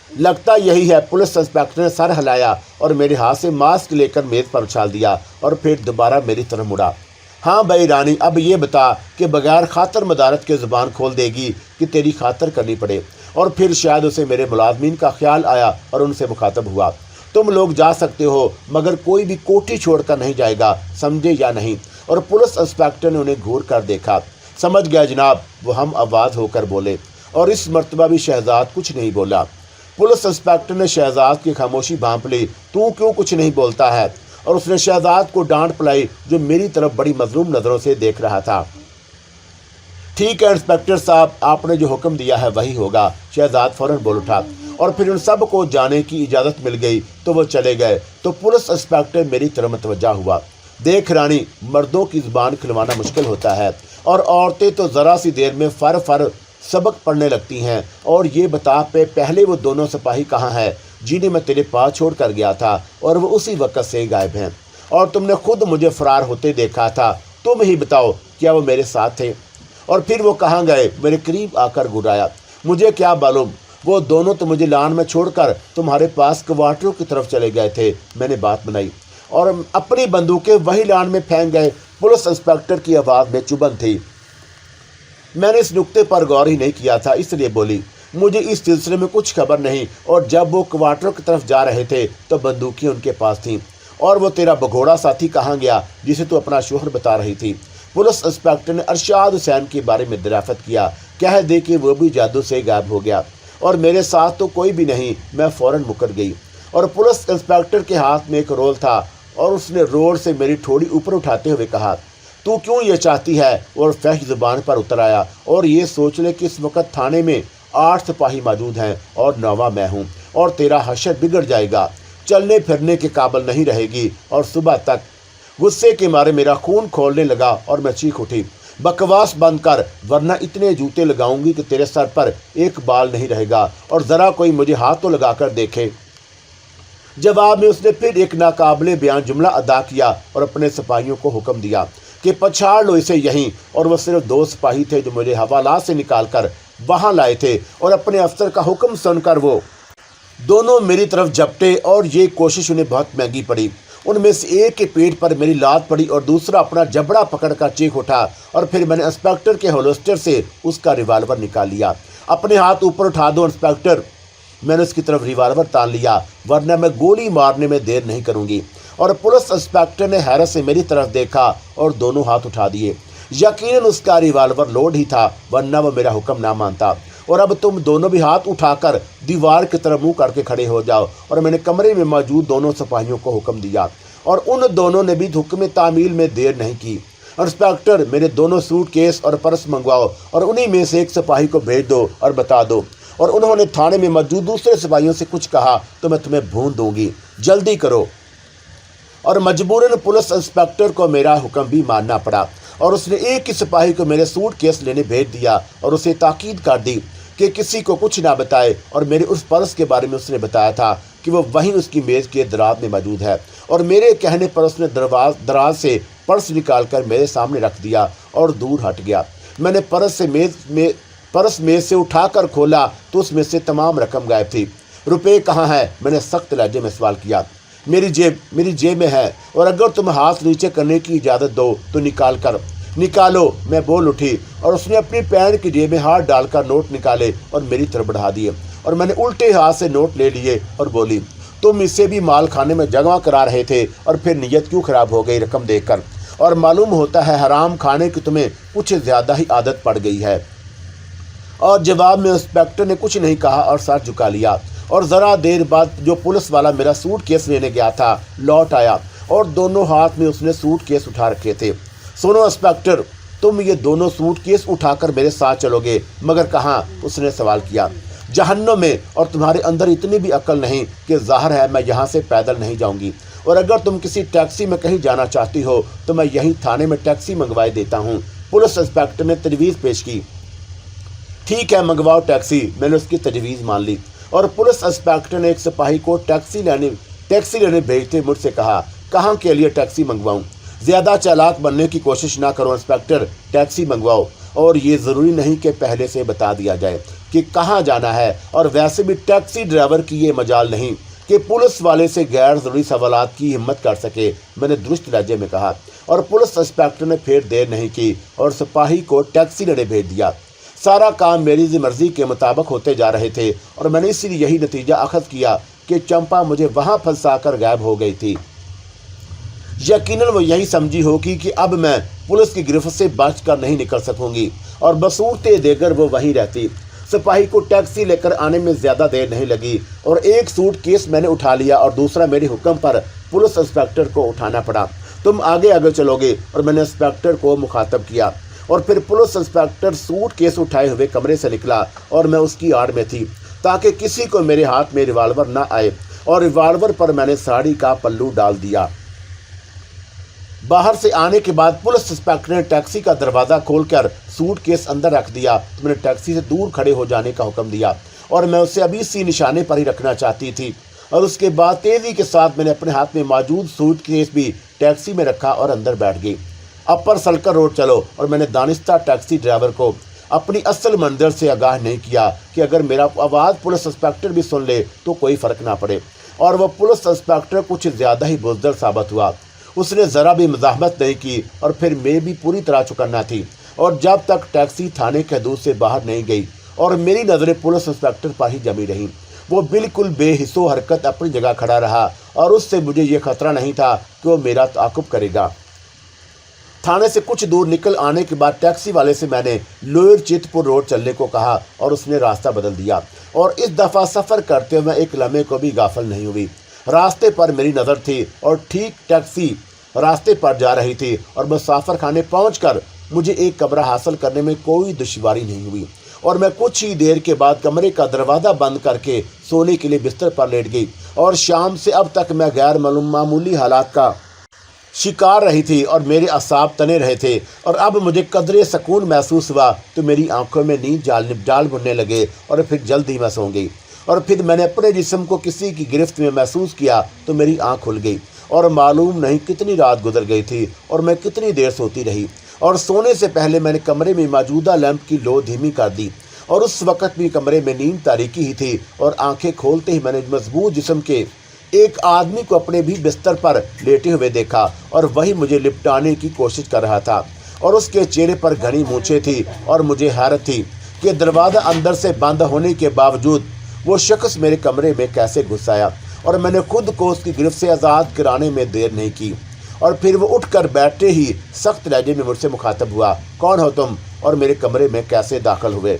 لگتا یہی ہے۔ پولیس انسپکٹر نے سر ہلایا، اور میرے ہاتھ سے ماسک لے کر میز پر اچھال دیا، اور پھر دوبارہ میری طرف مڑا۔ ہاں بھائی رانی، اب یہ بتا کہ بغیر خاطر مدارت کے زبان کھول دے گی کہ تیری خاطر کرنی پڑے؟ اور پھر شاید اسے میرے ملازمین کا خیال آیا، اور ان سے مخاطب ہوا، تم لوگ جا سکتے ہو، مگر کوئی بھی کوٹھی چھوڑ کر نہیں جائے گا، سمجھے یا نہیں؟ اور پولیس انسپکٹر نے انہیں گھور کر دیکھا۔ سمجھ گیا جناب، وہ ہم آواز ہو کر بولے، اور اس مرتبہ بھی شہزاد کچھ نہیں بولا۔ پولیس انسپکٹر نے شہزاد کی خاموشی بھانپ لی، تو کیوں کچھ نہیں بولتا ہے؟ اور اس نے شہزاد کو ڈانٹ پلائی جو میری طرف بڑی مظلوم نظروں سے دیکھ رہا تھا۔ ٹھیک ہے انسپکٹر صاحب، آپ نے جو حکم دیا ہے وہی ہوگا، شہزاد فوراً بول اٹھا، और फिर उन सब को जाने की इजाज़त मिल गई तो वो चले गए। तो पुलिस इंस्पेक्टर मेरी तरफ मुतवज्जा हुआ। देख रानी, मर्दों की ज़ुबान खुलवाना मुश्किल होता है और औरतें तो ज़रा सी देर में फर सबक पढ़ने लगती हैं। और ये बता पे पहले वो दोनों सिपाही कहाँ हैं जिन्हें मैं तेरे पास छोड़ कर गया था और वो उसी वक्त से गायब हैं, और तुमने खुद मुझे फरार होते देखा था। तुम ही बताओ, क्या वो मेरे साथ थे? और फिर वो कहाँ गए? मेरे करीब आकर गुर्राया। मुझे क्या मालूम, वो दोनों तो मुझे लान में छोड़कर तुम्हारे पास क्वार्टरों की तरफ चले गए थे। मैंने बात बनाई और अपनी बंदूकें वही लान में फेंक गए। पुलिस इंस्पेक्टर की आवाज़ में चुभन थी। मैंने इस नुक्ते पर गौर ही नहीं किया था, इसलिए बोली, मुझे इस सिलसिले में कुछ खबर नहीं। और जब वो क्वार्टर की तरफ जा रहे थे तो बंदूकें उनके पास थीं। और वो तेरा भगोड़ा साथी कहाँ गया जिसे तू अपना शोहर बता रही थी? पुलिस इंस्पेक्टर ने अरशाद हुसैन के बारे में दराफत किया। कह दे कि वो भी जादू से गायब हो गया और मेरे साथ तो कोई भी नहीं। मैं फ़ौरन मुकर गई और पुलिस इंस्पेक्टर के हाथ में एक रोल था और उसने रोल से मेरी ठोड़ी ऊपर उठाते हुए कहा, तू क्यों ये चाहती है? और फैश ज़ुबान पर उतर आया। और ये सोच ले कि इस वक्त थाने में 8 सिपाही मौजूद हैं और 9वां मैं हूँ और तेरा हशर बिगड़ जाएगा, चलने फिरने के काबिल नहीं रहेगी। और सुबह तक गुस्से के मारे मेरा खून खोलने लगा और मैं चीख उठी, बकवास बंद कर, वरना इतने जूते लगाऊंगी कि तेरे सर पर एक बाल नहीं रहेगा और ज़रा कोई मुझे हाथ तो लगा कर देखे। जवाब में उसने फिर एक नाकाबिले बयान जुमला अदा किया और अपने सिपाहियों को हुक्म दिया कि पछाड़ लो इसे यहीं। और वह सिर्फ 2 सिपाही थे जो मुझे हवालात से निकाल कर वहाँ लाए थे और अपने अफसर का हुक्म सुनकर वो दोनों मेरी तरफ झपटे और ये कोशिश उन्हें बहुत महंगी पड़ी। उनमें से एक के पेट पर मेरी लात पड़ी और दूसरा अपना जबड़ा पकड़कर चीख उठा। और फिर मैंने इंस्पेक्टर के होल्स्टर से उसका रिवाल्वर निकाल लिया। अपने हाथ ऊपर उठा दो इंस्पेक्टर, मैंने उसकी तरफ रिवाल्वर तान लिया, वरना मैं गोली मारने में देर नहीं करूंगी। और पुलिस इंस्पेक्टर ने हैरत से मेरी तरफ देखा और दोनों हाथ उठा दिए। यकीनन उसका रिवाल्वर लोड ही था, वरना वो मेरा हुक्म ना मानता। और अब तुम दोनों भी हाथ उठाकर दीवार की तरफ मुंह करके खड़े हो जाओ। और मैंने कमरे में मौजूद दोनों सिपाहियों को हुक्म दिया और उन दोनों ने भी हुक्म तामील में देर नहीं की। इंस्पेक्टर, मेरे दोनों सूटकेस और पर्स मंगवाओ और उन्हीं में से एक सिपाही को भेज दो और बता दो, और उन्होंने थाने में मौजूद दूसरे सिपाहियों से कुछ कहा तो मैं तुम्हें भून दूंगी, जल्दी करो। और मजबूरन पुलिस इंस्पेक्टर को मेरा हुक्म भी मानना पड़ा और उसने एक ही सिपाही को मेरे सूटकेस लेने भेज दिया और उसे ताकीद कर दी कि किसी को कुछ ना बताए। और मेरे उस पर्स के बारे में उसने बताया था कि वो वहीं उसकी मेज़ के दराज में मौजूद है। और मेरे कहने पर उसने दराज से पर्स निकाल कर मेरे सामने रख दिया और दूर हट गया। मैंने पर्स मेज़ से उठाकर खोला तो उसमें से तमाम रकम गायब थी। रुपए कहाँ है? मैंने सख्त लहजे में सवाल किया। मेरी जेब में है, और अगर तुम हाथ नीचे करने की इजाज़त दो तो निकालो, मैं बोल उठी। और उसने अपनी पैंट की जेब में हाथ डालकर नोट निकाले और मेरी तरफ बढ़ा दिए। और मैंने उल्टे हाथ से नोट ले लिए और बोली, तुम इससे भी माल खाने में जमा करा रहे थे और फिर नीयत क्यों खराब हो गई रकम देखकर? और मालूम होता है हराम खाने की तुम्हें कुछ ज़्यादा ही आदत पड़ गई है। और जवाब में इंस्पेक्टर ने कुछ नहीं कहा और सर झुका लिया। और ज़रा देर बाद जो पुलिस वाला मेरा सूटकेस लेने गया था लौट आया और दोनों हाथ में उसने सूटकेस उठा रखे थे। सुनो इंस्पेक्टर, तुम ये दोनों सूटकेस उठाकर मेरे साथ चलोगे? मगर कहाँ? उसने सवाल किया। जहन्नुम में, और तुम्हारे अंदर इतनी भी अक्ल नहीं कि ज़ाहिर है मैं यहाँ से पैदल नहीं जाऊँगी। और अगर तुम किसी टैक्सी में कहीं जाना चाहती हो तो मैं यहीं थाने में टैक्सी मंगवाए देता हूँ। पुलिस इंस्पेक्टर ने तजवीज़ पेश की। ठीक है, मंगवाओ टैक्सी। मैंने उसकी तजवीज़ मान ली और पुलिस इंस्पेक्टर ने एक सिपाही को टैक्सी लेने भेजते मुझसे कहा, कहाँ के लिए टैक्सी मंगवाऊँ? ज़्यादा चालाक बनने की कोशिश ना करो इंस्पेक्टर, टैक्सी मंगवाओ। और ये ज़रूरी नहीं कि पहले से बता दिया जाए कि कहाँ जाना है। और वैसे भी टैक्सी ड्राइवर की ये मजाल नहीं कि पुलिस वाले से गैर ज़रूरी सवालात की हिम्मत कर सके, मैंने दुरुस्त लहजे में कहा। और पुलिस इंस्पेक्टर ने फिर देर नहीं की और सिपाही को टैक्सी लेने भेज दिया। सारा काम मेरी मर्जी के मुताबिक होते जा रहे थे और मैंने इसलिए यही नतीजा अखज़ किया कि चंपा मुझे वहाँ फंसा कर गायब हो गई थी। यकीनन वो यही समझी होगी कि अब मैं पुलिस की गिरफ्त से बच कर नहीं निकल सकूंगी और बसूरत देगर वो वहीं रहती। सिपाही को टैक्सी लेकर आने में ज़्यादा देर नहीं लगी और एक सूटकेस मैंने उठा लिया और दूसरा मेरे हुक्म पर पुलिस इंस्पेक्टर को उठाना पड़ा। तुम आगे चलोगे? और मैंने इंस्पेक्टर को मुखातब किया। और फिर पुलिस इंस्पेक्टर सूटकेस उठाए हुए कमरे से निकला और मैं उसकी आड़ में थी। ताकि किसी को मेरे हाथ में रिवॉल्वर न आए, और रिवॉल्वर पर मैंने साड़ी का पल्लू डाल दिया। बाहर से आने के बाद पुलिस इंस्पेक्टर ने टैक्सी का दरवाज़ा खोलकर सूटकेस अंदर रख दिया। मैंने टैक्सी से दूर खड़े हो जाने का हुक्म दिया और मैं उसे अभी इसी निशाने पर ही रखना चाहती थी। और उसके बाद तेज़ी के साथ मैंने अपने हाथ में मौजूद सूटकेस भी टैक्सी में रखा और अंदर बैठ गई। अपर सलकर रोड चलो, और मैंने दानिस्ता टैक्सी ड्राइवर को अपनी असल मंजिल से आगाह नहीं किया कि अगर मेरा आवाज़ पुलिस इंस्पेक्टर भी सुन ले तो कोई फ़र्क ना पड़े। और वह पुलिस इंस्पेक्टर कुछ ज़्यादा ही बुज़दिल साबित हुआ। उसने ज़रा भी मज़ाहमत नहीं की और फिर मैं भी पूरी तरह चौकन्ना थी। और जब तक टैक्सी थाने के हदूद से बाहर नहीं गई और मेरी नज़रें पुलिस इंस्पेक्टर पर ही जमी रहीं, वो बिल्कुल बेहिस्सो हरकत अपनी जगह खड़ा रहा और उससे मुझे ये खतरा नहीं था कि वो मेरा ताक़ुब करेगा। थाने से कुछ दूर निकल आने के बाद टैक्सी वाले से मैंने लोअर चितपुर रोड चलने को कहा और उसने रास्ता बदल दिया। और इस दफ़ा सफ़र करते हुए एक लम्हे को भी गाफिल नहीं हुई। रास्ते पर मेरी नज़र थी और ठीक टैक्सी रास्ते पर जा रही थी और मुसाफिर खाने पहुंचकर मुझे एक कमरा हासिल करने में कोई दुश्वारी नहीं हुई। और मैं कुछ ही देर के बाद कमरे का दरवाज़ा बंद करके सोने के लिए बिस्तर पर लेट गई। और शाम से अब तक मैं गैर मामूली हालात का शिकार रही थी और मेरे असाब तने रहे थे। और अब मुझे कदरे सुकून महसूस हुआ तो मेरी आंखों में नींद जाल बुनने लगे और फिर जल्दी मैं सो गई। और फिर मैंने अपने जिस्म को किसी की गिरफ्त में महसूस किया तो मेरी आंख खुल गई और मालूम नहीं कितनी रात गुजर गई थी और मैं कितनी देर सोती रही। और सोने से पहले मैंने कमरे में मौजूदा लैंप की लो धीमी कर दी और उस वक़्त भी कमरे में नींद तारीकी ही थी। और आंखें खोलते ही मैंने मजबूत जिस्म के एक आदमी को अपने भी बिस्तर पर लेटे हुए देखा और वही मुझे लिपटाने की कोशिश कर रहा था। और उसके चेहरे पर घनी मूंछें थी और मुझे हैरत थी कि दरवाज़ा अंदर से बंद होने के बावजूद वो शख्स मेरे कमरे में कैसे घुस आया। और मैंने खुद को उसकी गिरफ्त से आज़ाद कराने में देर नहीं की। और फिर वो उठकर बैठे ही सख्त लहजे में मुझसे मुखातब हुआ, कौन हो तुम और मेरे कमरे में कैसे दाखिल हुए?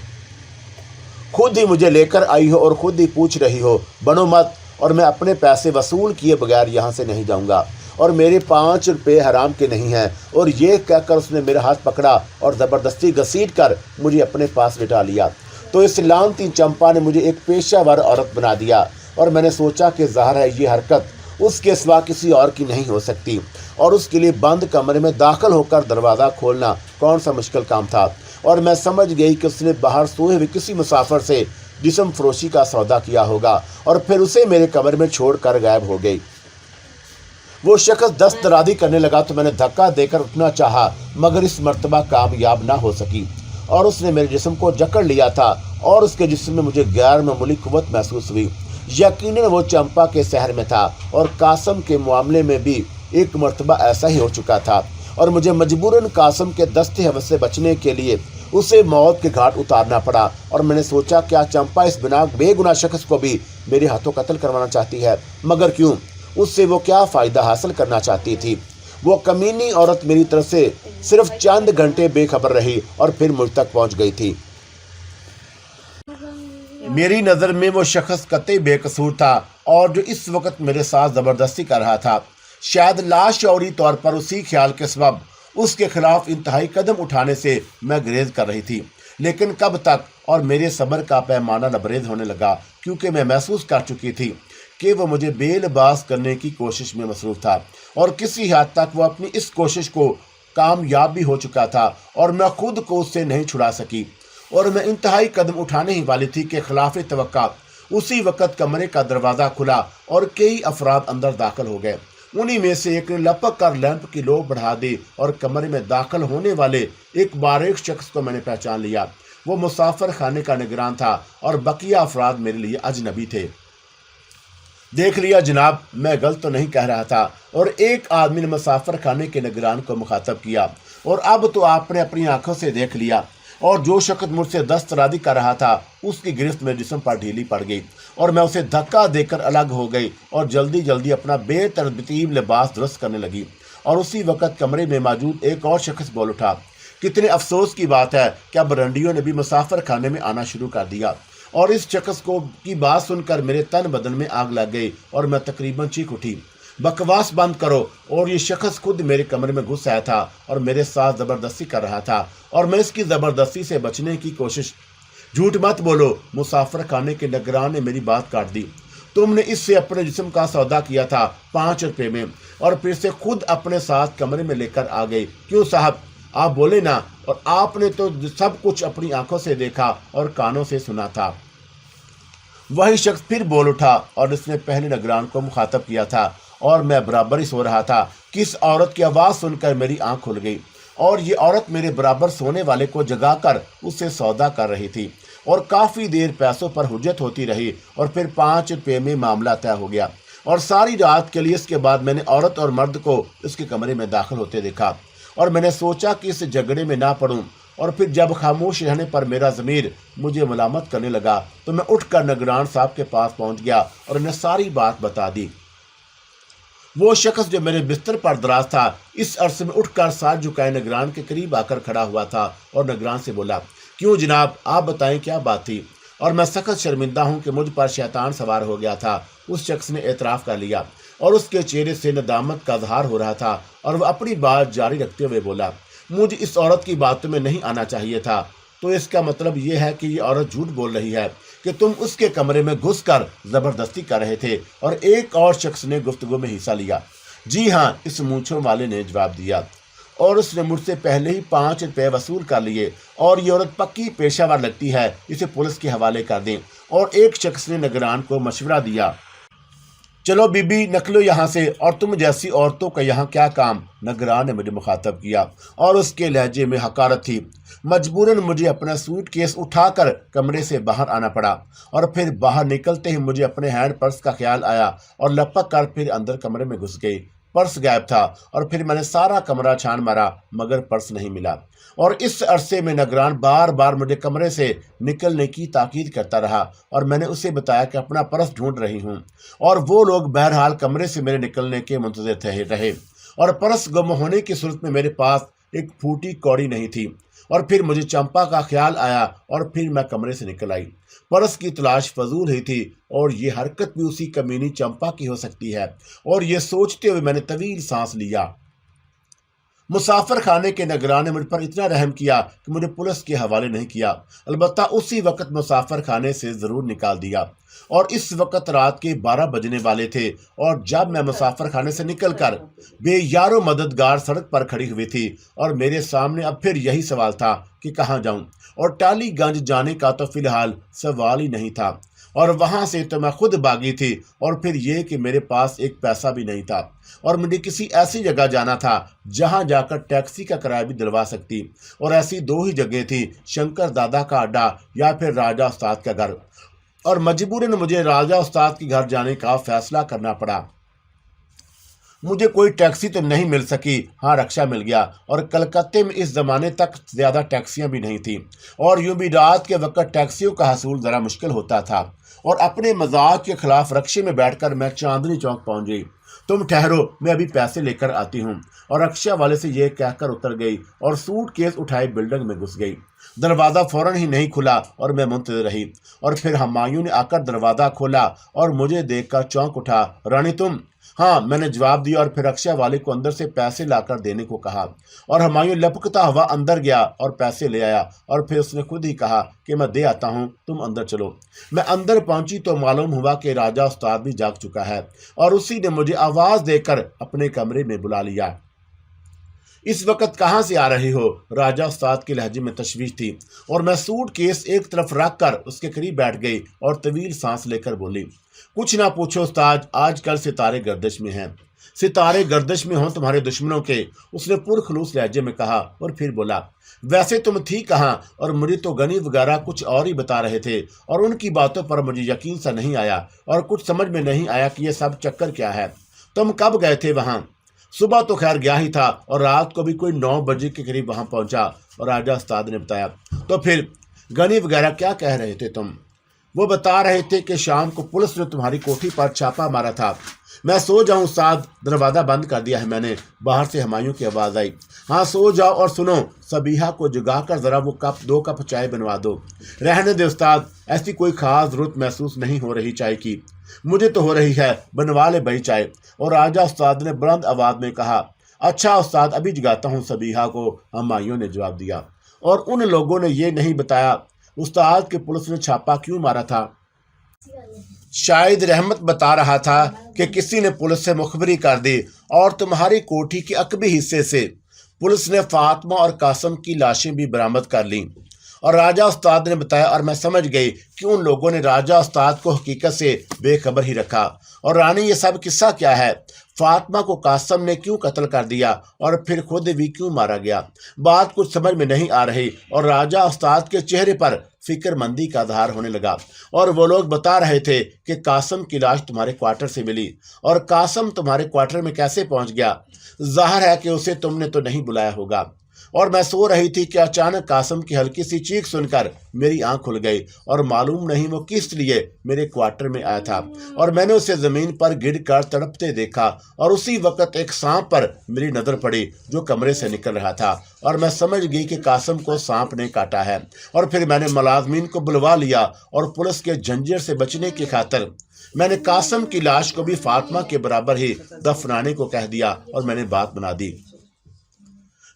खुद ही मुझे लेकर आई हो और खुद ही पूछ रही हो, बनो मत और मैं अपने पैसे वसूल किए बगैर यहाँ से नहीं जाऊँगा और मेरे 5 रुपये हराम के नहीं हैं। और ये कहकर उसने मेरा हाथ पकड़ा और ज़बरदस्ती घसीट कर मुझे अपने पास लिटा लिया। तो इस लानती चंपा ने मुझे एक पेशावर औरत बना दिया और मैंने सोचा कि ज़ाहिर है ये हरकत उसके सिवा किसी और की नहीं हो सकती और उसके लिए बंद कमरे में दाखिल होकर दरवाज़ा खोलना कौन सा मुश्किल काम था। और मैं समझ गई कि उसने बाहर सोए हुए किसी मुसाफिर से जिस्म फरोशी का सौदा किया होगा और फिर उसे मेरे कमरे में छोड़कर गायब हो गई। वो शख्स दस्त दराजी करने लगा तो मैंने धक्का देकर उठना चाहा मगर इस मर्तबा कामयाब ना हो सकी और उसने मेरे जिस्म को जकड़ लिया था और उसके जिस्म में मुझे गैर मामूली कुव्वत महसूस हुई। यकीनन वो चंपा के शहर में था और कासम के मामले में भी एक मर्तबा ऐसा ही हो चुका था और मुझे मजबूरन कासम के दस्ते हवस से बचने के लिए उसे मौत के घाट उतारना पड़ा। और मैंने सोचा क्या चंपा इस बेगुनाह शख्स को भी मेरे हाथों कत्ल करवाना चाहती है? मगर क्यों? उससे वो क्या फ़ायदा हासिल करना चाहती थी? वो कमीनी औरत मेरी तरफ से सिर्फ चंद घंटे बेखबर रही और फिर मुझ तक पहुंच गई थी। मेरी नज़र में वो शख्स कतई बेकसूर था और जो इस वक्त मेरे साथ ज़बरदस्ती कर रहा था शायद लाशौरी तौर पर उसी ख्याल के सबब उसके खिलाफ इंतहाई कदम उठाने से मैं गुरेज कर रही थी। लेकिन कब तक? और मेरे सब्र का पैमाना लबरेज होने लगा क्योंकि मैं महसूस कर चुकी थी कि वो मुझे बेलबास करने की कोशिश में मसरूफ़ था और किसी हद तक वो अपनी इस कोशिश को कामयाब भी हो चुका था और मैं खुद को उससे नहीं छुड़ा सकी। और मैं इंतहाई कदम उठाने ही वाली थी कि खिलाफ तवक्का उसी वक़्त कमरे का दरवाज़ा खुला और कई अफराद अंदर दाखिल हो गए। उन्हीं में से एक ने लपक कर लैंप की लो बढ़ा दी और कमरे में दाखिल होने वाले एक बारीक शख्स को मैंने पहचान लिया। वो मुसाफिर खाने का निगरान था और बकिया अफराद मेरे लिए अजनबी थे। देख लिया जनाब, मैं गलत तो नहीं कह रहा था। और एक आदमी ने मुसाफिर खाने के निगरान को मुखातब किया, और अब तो आपने अपनी आंखों से देख लिया। और जो शख्स मुझसे दस्तराजी कर रहा था उसकी गिरफ्त में जिस्म पर ढीली पड़ गई और मैं उसे धक्का देकर अलग हो गई और जल्दी जल्दी अपना बेतरतीब लिबास दुरुस्त करने लगी। और उसी वक्त कमरे में मौजूद एक और शख्स बोल उठा, कितने अफसोस की बात है कि अब रंडियों ने भी मुसाफिर खाने में आना शुरू कर दिया। और इस शख्स की बात सुनकर मेरे तन बदन में आग लग गई और मैं तकरीबन चीख उठी, बकवास बंद करो। और ये शख्स खुद मेरे कमरे में घुस आया था और मेरे साथ ज़बरदस्ती कर रहा था और मैं इसकी ज़बरदस्ती से बचने की कोशिश جھوٹ مت بولو، مسافر خانے کے نگران نے میری بات کاٹ دی۔ تم نے اس سے اپنے جسم کا سودا کیا تھا 5 روپے میں، اور پھر سے خود اپنے ساتھ کمرے میں لے کر آ گئی۔ کیوں صاحب، آپ بولے نا، اور آپ نے تو سب کچھ اپنی آنکھوں سے دیکھا اور کانوں سے سنا تھا۔ وہی شخص پھر بول اٹھا، اور اس نے پہلے نگران کو مخاطب کیا تھا، اور میں برابر ہی سو رہا تھا کہ اس عورت کی آواز سن کر میری آنکھ کھل گئی، اور یہ عورت میرے برابر سونے والے کو جگا کر اس سے سودا کر رہی تھی، اور کافی دیر پیسوں پر حجت ہوتی رہی، اور پھر 5 روپے میں معاملہ طے ہو گیا، اور ساری رات کے لیے اس کے بعد میں نے عورت اور مرد کو اس کے کمرے میں داخل ہوتے دیکھا، اور میں نے سوچا کہ اس جھگڑے میں نہ پڑوں، اور پھر جب خاموش رہنے پر میرا ضمیر مجھے ملامت کرنے لگا تو میں اٹھ کر نگران صاحب کے پاس پہنچ گیا اور انہیں ساری بات بتا دی۔ وہ شخص جو میرے بستر پر دراز تھا اس عرصے میں اٹھ کر ساتھ جھکائے نگران کے قریب آ کر کھڑا ہوا تھا اور نگران سے بولا، کیوں جناب، آپ بتائیں کیا بات تھی؟ اور میں سخت شرمندہ ہوں کہ مجھ پر شیطان سوار ہو گیا تھا، اس شخص نے اعتراف کر لیا، اور اس کے چہرے سے ندامت کا اظہار ہو رہا تھا، اور وہ اپنی بات جاری رکھتے ہوئے بولا، مجھے اس عورت کی باتوں میں نہیں آنا چاہیے تھا، تو اس کا مطلب یہ ہے کہ یہ عورت جھوٹ بول رہی ہے کہ تم اس کے کمرے میں گھس کر زبردستی کر رہے تھے۔ اور ایک اور شخص نے گفتگو میں حصہ لیا، جی ہاں، اس مونچھوں والے نے جواب دیا، اور اس نے مجھ سے پہلے ہی 5 روپے وصول کر لیے، اور یہ عورت پکی پیشہ ور لگتی ہے، اسے پولیس کے حوالے کر دیں۔ اور ایک شخص نے نگران کو مشورہ دیا، چلو بی بی نکلو یہاں سے، اور تم جیسی عورتوں کا یہاں کیا کام؟ نگران نے مجھے مخاطب کیا، اور اس کے لہجے میں حقارت تھی۔ مجبوراً مجھے اپنا سوٹ کیس اٹھا کر کمرے سے باہر آنا پڑا، اور پھر باہر نکلتے ہی مجھے اپنے ہینڈ پرس کا خیال آیا، اور لپک کر پھر اندر کمرے میں گھس گئی۔ پرس غائب تھا، اور پھر میں نے سارا کمرہ چھان مارا، مگر پرس نہیں ملا، اور اس عرصے میں نگران بار بار مجھے کمرے سے نکلنے کی تاکید کرتا رہا، اور میں نے اسے بتایا کہ اپنا پرس ڈھونڈ رہی ہوں، اور وہ لوگ بہرحال کمرے سے میرے نکلنے کے منتظر رہے، اور پرس گم ہونے کی صورت میں میرے پاس ایک پھوٹی کوڑی نہیں تھی، اور پھر مجھے چمپا کا خیال آیا، اور پھر میں کمرے سے نکل آئی۔ پرس کی تلاش فضول ہی تھی، اور یہ حرکت بھی اسی کمینی چمپا کی ہو سکتی ہے، اور یہ سوچتے ہوئے میں نے طویل سانس لیا۔ مسافر خانے کے نگران نے مجھ پر اتنا رحم کیا کہ مجھے پولیس کے حوالے نہیں کیا، البتہ اسی وقت مسافر خانے سے ضرور نکال دیا، اور اس وقت رات کے 12 بجنے والے تھے، اور جب میں مسافر خانے سے نکل کر بے یار و مددگار سڑک پر کھڑی ہوئی تھی، اور میرے سامنے اب پھر یہی سوال تھا کہ کہاں جاؤں، اور ٹالی گنج جانے کا تو فی الحال سوال ہی نہیں تھا، اور وہاں سے تو میں خود بھاگی تھی، اور پھر یہ کہ میرے پاس ایک پیسہ بھی نہیں تھا، اور مجھے کسی ایسی جگہ جانا تھا جہاں جا کر ٹیکسی کا کرایہ بھی دلوا سکتی، اور ایسی 2 ہی جگہ تھی، شنکر دادا کا اڈا یا پھر راجہ استاد کا گھر، اور مجبوراً مجھے راجہ استاد کے گھر جانے کا فیصلہ کرنا پڑا۔ مجھے کوئی ٹیکسی تو نہیں مل سکی، ہاں رکشہ مل گیا، اور کلکتے میں اس زمانے تک زیادہ ٹیکسیاں بھی نہیں تھیں، اور یوں بھی رات کے وقت ٹیکسیوں کا حصول ذرا مشکل ہوتا تھا، اور اپنے مزاج کے خلاف رکشے میں بیٹھ کر میں چاندنی چوک پہنچ گئی۔ تم ٹھہرو، میں ابھی پیسے لے کر آتی ہوں، اور رکشہ والے سے یہ کہہ کر اتر گئی، اور سوٹ کیس اٹھائے بلڈنگ میں گھس گئی۔ دروازہ فوراً ہی نہیں کھلا، اور میں منتظر رہی، اور پھر ہمایوں نے آ کر دروازہ کھولا، اور مجھے دیکھ کر چونک اٹھا، رانی تم؟ ہاں، میں نے جواب دیا، اور پھر رکشہ والے کو اندر سے پیسے لا کر دینے کو کہا، اور ہمایوں لپکتا ہوا اندر گیا اور پیسے لے آیا، اور پھر اس نے خود ہی کہا کہ میں دے آتا ہوں، تم اندر چلو۔ میں اندر پہنچی تو معلوم ہوا کہ راجہ استاد بھی جاگ چکا ہے، اور اسی نے مجھے آواز دے کر اپنے کمرے میں بلا لیا۔ اس وقت کہاں سے آ رہے ہو؟ راجہ استاد کے لہجے میں تشویش تھی، اور میں سوٹ کیس ایک طرف رکھ کر اس کے قریب بیٹھ گئی اور طویل سانس لے کر بولی، کچھ نہ پوچھو استاد، آج کل ستارے گردش میں ہیں۔ ستارے گردش میں ہوں تمہارے دشمنوں کے، اس نے پرخلوص لہجے میں کہا، اور پھر بولا، ویسے تم تھی کہاں؟ اور مجھے تو غنی وغیرہ کچھ اور ہی بتا رہے تھے، اور ان کی باتوں پر مجھے یقین سا نہیں آیا، اور کچھ سمجھ میں نہیں آیا کہ یہ سب چکر کیا ہے۔ تم کب گئے تھے وہاں؟ صبح تو خیر گیا ہی تھا، اور رات کو بھی کوئی 9 بجے کے قریب وہاں پہنچا، اور راجہ استاد نے بتایا۔ تو پھر غنی وغیرہ کیا کہہ رہے تھے تم؟ وہ بتا رہے تھے کہ شام کو پولیس نے تمہاری کوٹھی پر چھاپا مارا تھا۔ میں سو جاؤں استاد، دروازہ بند کر دیا ہے میں نے، باہر سے ہمایوں کی آواز آئی۔ ہاں سو جاؤ، اور سنو، صبیحہ کو جگا کر ذرا وہ 2 کپ چائے بنوا دو۔ رہنے دے استاد، ایسی کوئی خاص ضرورت محسوس نہیں ہو رہی چائے کی، مجھے تو ہو رہی ہے، بنوا لے بھائی چائے۔ اور راجہ استاد نے بلند آواز میں کہا، اچھا استاد، ابھی جگاتا ہوں صبیحہ کو، ہمایوں نے جواب دیا۔ اور ان لوگوں نے یہ نہیں بتایا उस्ताद के पुलिस ने छापा क्यों मारा था? शाहिद रहमत बता रहा था कि किसी ने पुलिस से मुखबरी कर दी और तुम्हारी कोठी के अकबी हिस्से से पुलिस ने फातिमा और कासम की लाशें भी बरामद कर लीं। और राजा उस्ताद ने बताया और मैं समझ गई कि उन लोगों ने राजा उस्ताद को हकीकत से बेखबर ही रखा। और रानी, ये सब किस्सा क्या है? फातिमा को कासम ने क्यों कत्ल कर दिया और फिर खुद भी क्यों मारा गया? बात कुछ समझ में नहीं आ रही और राजा उस्ताद के चेहरे पर फिक्रमंदी का इज़हार होने लगा। और वो लोग बता रहे थे कि कासम की लाश तुम्हारे क्वार्टर से मिली। और कासम तुम्हारे क्वार्टर में कैसे पहुंच गया? ज़ाहिर है कि उसे तुमने तो नहीं बुलाया होगा। और मैं सो रही थी कि अचानक कासम की हल्की सी चीख सुनकर मेरी आंख खुल गई और मालूम नहीं वो किस लिए मेरे क्वार्टर में आया था। और मैंने उसे ज़मीन पर गिरकर तड़पते देखा और उसी वक्त एक सांप पर मेरी नज़र पड़ी जो कमरे से निकल रहा था। और मैं समझ गई कि कासम को सांप ने काटा है। और फिर मैंने मुलाजमीन को बुलवा लिया और पुलिस के जंजीर से बचने की खातिर मैंने कासम की लाश को भी फातिमा के बराबर ही दफनाने को कह दिया और मैंने बात बना दी।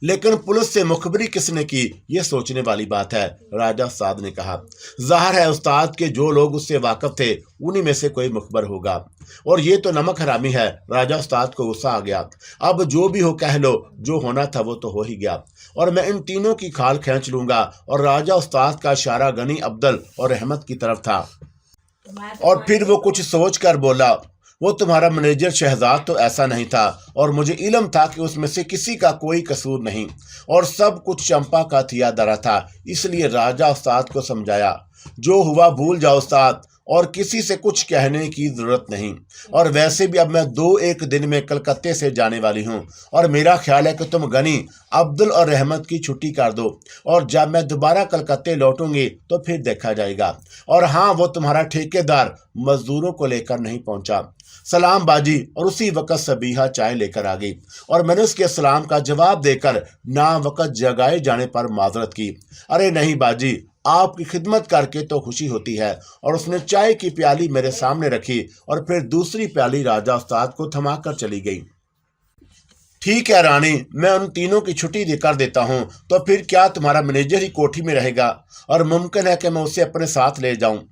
लेकिन पुलिस से मुखबरी किसने की, ये सोचने वाली बात है, राजा उस्ताद ने कहा। ज़ाहिर है उस्ताद के जो लोग उससे वाकिफ थे उन्हीं में से कोई मुखबर होगा। और ये तो नमक हरामी है। राजा उस्ताद को गुस्सा आ गया। अब जो भी हो कह लो, जो होना था वो तो हो ही गया और मैं इन तीनों की खाल खींच लूंगा। और राजा उस्ताद का इशारा गनी, अब्दुल और रहमत की तरफ था। और फिर वो कुछ सोच कर बोला, वो तुम्हारा मैनेजर शहजाद तो ऐसा नहीं था और मुझे इल्म था कि उसमें से किसी का कोई कसूर नहीं और सब कुछ चंपा का थिया दरा था। इसलिए राजा उस्ताद को समझाया, जो हुआ भूल जाओ उस्ताद और किसी से कुछ कहने की ज़रूरत नहीं। और वैसे भी अब मैं 2-1 दिन में कलकत्ते से जाने वाली हूँ और मेरा ख्याल है कि तुम गनी, अब्दुल और रहमत की छुट्टी कर दो और जब मैं दोबारा कलकत्ते लौटूंगी तो फिर देखा जाएगा। और हाँ, वो तुम्हारा ठेकेदार मजदूरों को लेकर नहीं पहुंचा। सलाम बाजी। और उसी वक्त सबीहा चाय लेकर आ गई और मैंने उसके सलाम का जवाब देकर ना वक्त जगाए जाने पर माजरत की। अरे नहीं बाजी, आपकी खिदमत करके तो खुशी होती है। और उसने चाय की प्याली मेरे सामने रखी और फिर दूसरी प्याली राजा उस्ताद को थमा कर चली गई। ठीक है रानी, मैं उन तीनों की छुट्टी कर देता हूँ, तो फिर क्या तुम्हारा मैनेजर ही कोठी में रहेगा और मुमकिन है कि मैं उसे अपने साथ ले जाऊँ।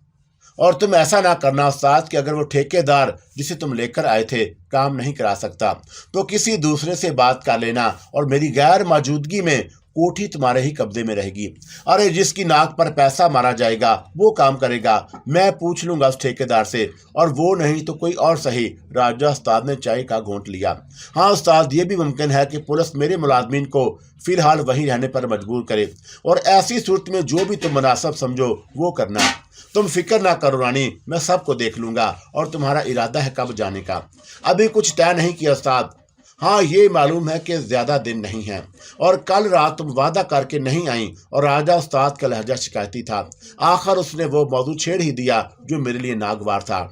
और तुम ऐसा ना करना उस्ताद कि अगर वो ठेकेदार जिसे तुम लेकर आए थे काम नहीं करा सकता तो किसी दूसरे से बात कर लेना और मेरी गैर मौजूदगी में कोठी तुम्हारे ही कब्जे में रहेगी। अरे जिसकी नाक पर पैसा मारा जाएगा वो काम करेगा। मैं पूछ लूंगा उस ठेकेदार से और वो नहीं तो कोई और सही। राजा उस्ताद ने चाय का घूंट लिया। हाँ उस्ताद, ये भी मुमकिन है कि पुलिस मेरे मुलाजमीन को फिलहाल वहीं रहने पर मजबूर करे और ऐसी सूरत में जो भी तुम मुनासिब समझो वो करना। तुम फिक्र ना करो रानी, मैं सबको देख लूंगा। और तुम्हारा इरादा है कब जाने का? अभी कुछ तय नहीं किया उस्ताद। हाँ, ये मालूम है कि ज़्यादा दिन नहीं है और कल रात तुम वादा करके नहीं आई। और राजा उस्ताद का लहजा शिकायती था। आखिर उसने वो मौजू छेड़ ही दिया जो मेरे लिए नागवार था।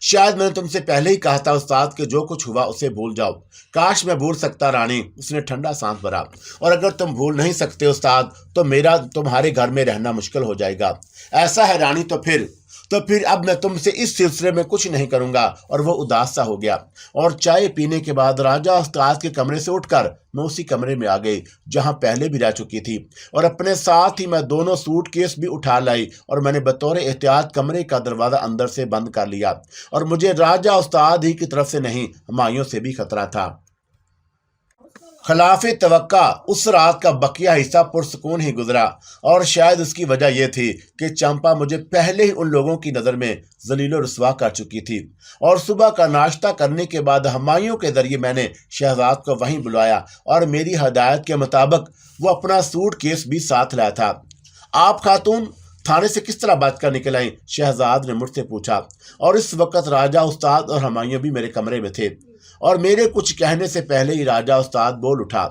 शायद मैंने तुमसे पहले ही कहा था उस्ताद कि जो कुछ हुआ उसे भूल जाओ। काश मैं भूल सकता रानी, उसने ठंडा सांस भरा। और अगर तुम भूल नहीं सकते उस्ताद तो मेरा तुम्हारे घर में रहना मुश्किल हो जाएगा। ऐसा है रानी, तो फिर अब मैं तुमसे इस सिलसिले में कुछ नहीं करूंगा। और वो उदास सा हो गया। और चाय पीने के बाद राजा उस्ताद के कमरे से उठकर मैं उसी कमरे में आ गई जहां पहले भी रह चुकी थी और अपने साथ ही मैं दोनों सूटकेस भी उठा लाई और मैंने बतौर एहतियात कमरे का दरवाज़ा अंदर से बंद कर लिया। और मुझे राजा उस्ताद ही की तरफ से नहीं, हुमायूं से भी खतरा था। खिलाफ़े तवक्का उस रात का बकिया हिस्सा पुरसकून ही गुजरा और शायद उसकी वजह यह थी कि चंपा मुझे पहले ही उन लोगों की नज़र में जलील रुसवा कर चुकी थी। और सुबह का नाश्ता करने के बाद हुमायूं के जरिए मैंने शहजाद को वहीं बुलाया और मेरी हदायत के मुताबिक वो अपना सूटकेस भी साथ लाया था। आप खातून थाने से किस तरह बच कर निकल आई? शहजाद ने मुझसे पूछा। और इस वक्त राजा उस्ताद और हुमायूं भी मेरे कमरे में थे और मेरे कुछ कहने से पहले ही राजा उस्ताद बोल उठा,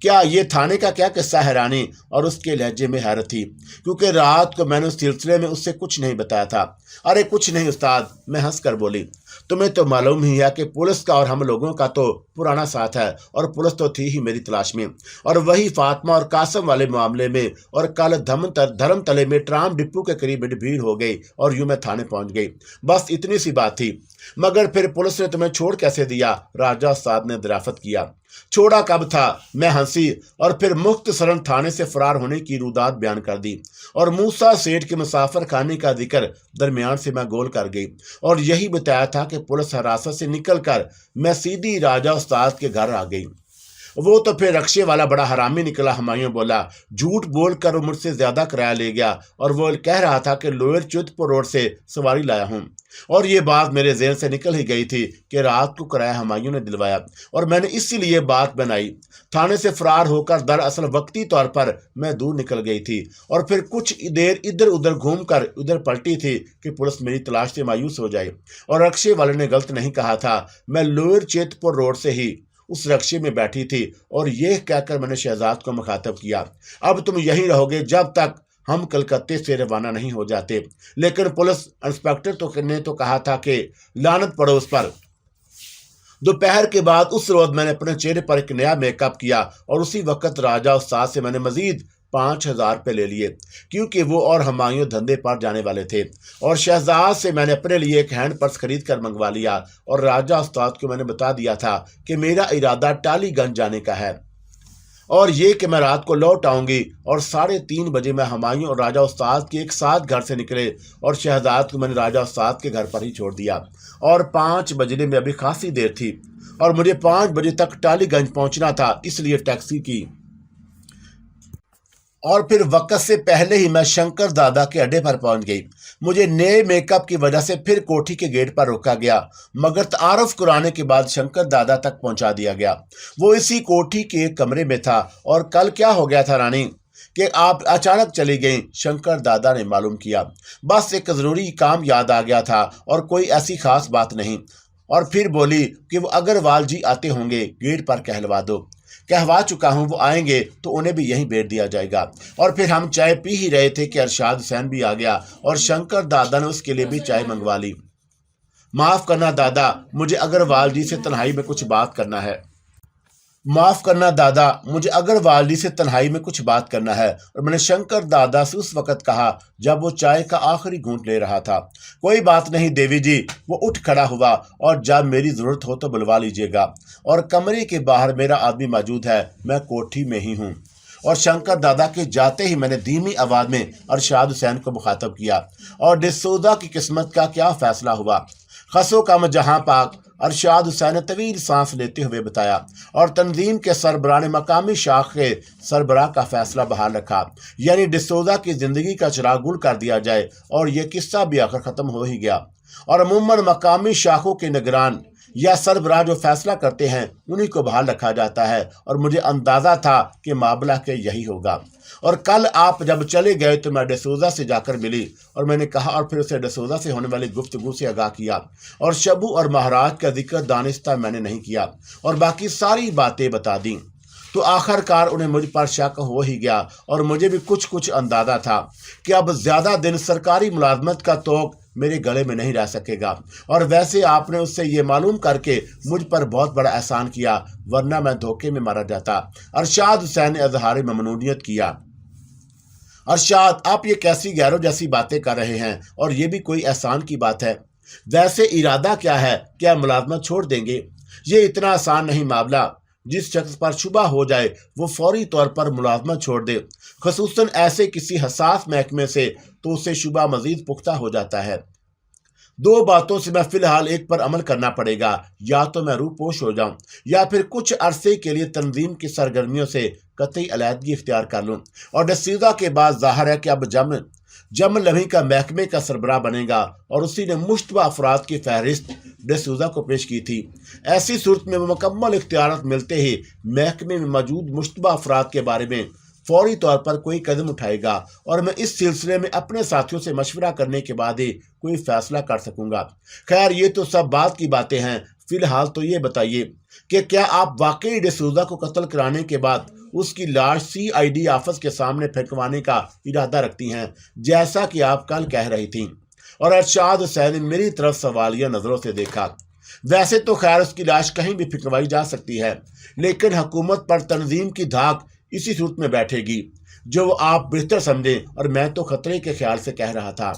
क्या ये थाने का क्या किस्सा है रानी? और उसके लहजे में हैरत थी क्योंकि रात को मैंने उस सिलसिले में उससे कुछ नहीं बताया था। अरे कुछ नहीं उस्ताद, मैं हंस कर बोली, तुम्हें तो मालूम ही है कि पुलिस का और हम लोगों का तो पुराना साथ है और पुलिस तो थी ही मेरी तलाश में। और वही फातिमा और कासम वाले मामले में और कल धर्मतले में ट्राम डिपो के करीब मेरी भीड़ हो गई और यूं मैं थाने पहुंच गई। बस इतनी सी बात थी। मगर फिर पुलिस ने तुम्हें छोड़ कैसे दिया? राजा उस्ताद ने दराफत किया। छोड़ा कब था? मैं हंसी और फिर मुख्तसरन थाने से फरार होने की रुदात बयान कर दी और मूसा सेठ के मुसाफिर खाने का जिक्र दरमियान से मैं गोल कर गई और यही बताया था कि पुलिस हिरासत से निकलकर मैं सीधी राजा उस्ताद के घर आ गई। वो तो फिर रक्शे वाला बड़ा हरामी निकला। हुमायूं बोला। झूठ बोलकर वो मुझसे ज्यादा किराया ले गया और वो कह रहा था कि लोअर चितपुर रोड से सवारी लाया हूं। और ये बात मेरे ज़हन से निकल ही गई थी कि रात को किराया हुमायूं ने दिलवाया और मैंने इसीलिए बात बनाई। थाने से फरार होकर दरअसल वक्ती तौर पर मैं दूर निकल गई थी और फिर कुछ देर इधर उधर घूमकर उधर पलटी थी कि पुलिस मेरी तलाश से मायूस हो जाए। और रक्शे वाले ने गलत नहीं कहा था। मैं लोअर चितपुर रोड से ही उस रक्शे में बैठी थी और यह कहकर मैंने शहजाद को मुखातब किया, अब तुम यहीं रहोगे जब तक हम कलकत्ते से रवाना नहीं हो जाते। लेकिन पुलिस इंस्पेक्टर ने तो कहा था कि लानत पड़ो उस पर। दोपहर के बाद उस रोज मैंने अपने चेहरे पर एक नया मेकअप किया और उसी वक्त राजा उस्ताद से मैंने मजीद 5,000 रुपये ले लिए क्योंकि वो और हुमायूं धंधे पर जाने वाले थे। और शहजाद से मैंने अपने लिए एक हैंड पर्स खरीद कर मंगवा लिया और राजा उस्ताद को मैंने बता दिया था कि मेरा इरादा टालीगंज जाने का है और ये कि मैं रात को लौट आऊंगी। और 3:30 बजे मैं हुमायूं और राजा उस्ताद के एक साथ घर से निकले और शहजाद को मैंने राजा उस्ताद के घर पर ही छोड़ दिया। और 5 बजने में अभी खासी देर थी और मुझे 5 बजे तक टालीगंज पहुंचना था, इसलिए टैक्सी की और फिर वक्त से पहले ही मैं शंकर दादा के अड्डे पर पहुंच गई। मुझे नए मेकअप की वजह से फिर कोठी के गेट पर रोका गया मगर तारुफ कराने के बाद शंकर दादा तक पहुंचा दिया गया। वो इसी कोठी के एक कमरे में था। और कल क्या हो गया था रानी कि आप अचानक चली गई? शंकर दादा ने मालूम किया। बस एक ज़रूरी काम याद आ गया था और कोई ऐसी खास बात नहीं। और फिर बोली कि वो अग्रवाल जी आते होंगे, गेट पर कहलवा दो। कहवा चुका हूँ, वो आएंगे तो उन्हें भी यहीं बैठ दिया जाएगा। और फिर हम चाय पी ही रहे थे कि अरशाद हुसैन भी आ गया और शंकर दादा ने उसके लिए भी चाय मंगवा ली। माफ़ करना दादा, मुझे अग्रवाल जी से तन्हाई में कुछ बात करना है। माफ़ करना दादा, मुझे अग्रवाल जी से तन्हाई में कुछ बात करना है। और मैंने शंकर दादा से उस वक्त कहा जब वो चाय का आखिरी घूंट ले रहा था। कोई बात नहीं देवी जी। वो उठ खड़ा हुआ और जब मेरी ज़रूरत हो तो बुलवा लीजिएगा। और कमरे के बाहर मेरा आदमी मौजूद है, मैं कोठी में ही हूँ। और शंकर दादा के जाते ही मैंने धीमी आवाज़ में अरशाद हुसैन को मुखातब किया। और डिसोजा की किस्मत का क्या फैसला हुआ? खसो का जहाँ पाक, अरशाद हुसैन ने तवील सांस लेते हुए बताया। और तंजीम के सरबराह ने मकामी शाख के सरबराह का फैसला बहाल रखा, यानी डिसोजा की ज़िंदगी का चिराग गुल कर दिया जाए। और यह किस्सा भी आखिर ख़त्म हो ही गया। और अमूमन मकामी शाखों के निगरान या सरबराह जो फैसला करते हैं उन्हीं को बहाल रखा जाता है। और मुझे अंदाज़ा था कि मामला के यही होगा। और कल आप जब चले गए तो मैं डिसोजा से जाकर मिली और मैंने कहा और फिर उसे डिसोजा से होने वाली गुफ्तगू से आगाह किया। और शबू और महाराज का जिक्र दानिस्ता मैंने नहीं किया और बाकी सारी बातें बता दी। तो आखिरकार उन्हें मुझ पर शक हो ही गया और मुझे भी कुछ अंदाज़ा था कि अब ज़्यादा दिन सरकारी मुलाजमत का तोक मेरे गले में नहीं रह सकेगा। और वैसे आपने उससे ये मालूम करके मुझ पर बहुत बड़ा एहसान किया, वरना मैं धोखे में मारा जाता। अरशाद हुसैन ने इज़हार ममनूनियत किया। अरशाद, आप ये कैसी गैरों जैसी बातें कर रहे हैं और ये भी कोई एहसान की बात है? वैसे इरादा क्या है? क्या मुलाजमत छोड़ देंगे? ये इतना आसान नहीं मामला। जिस शख्स पर शुबा हो जाए वो फौरी तौर पर मुलाजमत छोड़ दे, खुसूसन ऐसे किसी हसास महकमे से, तो उससे शुबा मजीद पुख्ता हो जाता है। 2 बातों से मैं फिलहाल एक पर अमल करना पड़ेगा, या तो मैं रूपोश हो जाऊं या फिर कुछ अरसे के लिए तंजीम की सरगर्मियों से कतई अलहदगी इख्तियार कर लूं। और डिसोजा के बाद जाहिर है कि अब जम लम्ही का महकमे का सरबराह बनेगा और उसी ने मुश्तबा अफराद की फहरिस्त डिसोजा को पेश की थी। ऐसी सूरत में वो मुकम्मल इख्तियारात मिलते ही महकमे में मौजूद मुश्तबा अफराद के बारे में फौरी तौर पर कोई कदम उठाएगा और मैं इस सिलसिले में अपने साथियों से मशवरा करने के बाद ही कोई फैसला कर सकूंगा। खैर, ये तो सब बात की बातें हैं। फिलहाल तो ये बताइए कि क्या आप वाकई डिसोजा को कत्ल कराने के बाद उसकी लाश CID ऑफिस के सामने फेंकवाने का इरादा रखती हैं, जैसा कि आप कल कह रही थीं? और अरशाद हुसैन ने मेरी तरफ सवालिया नज़रों से देखा। वैसे तो खैर उसकी लाश कहीं भी फिकवाई जा सकती है, लेकिन हुकूमत पर तंजीम की धाक इसी सूरत में बैठेगी जो आप बेहतर समझें, और मैं तो खतरे के ख्याल से कह रहा था।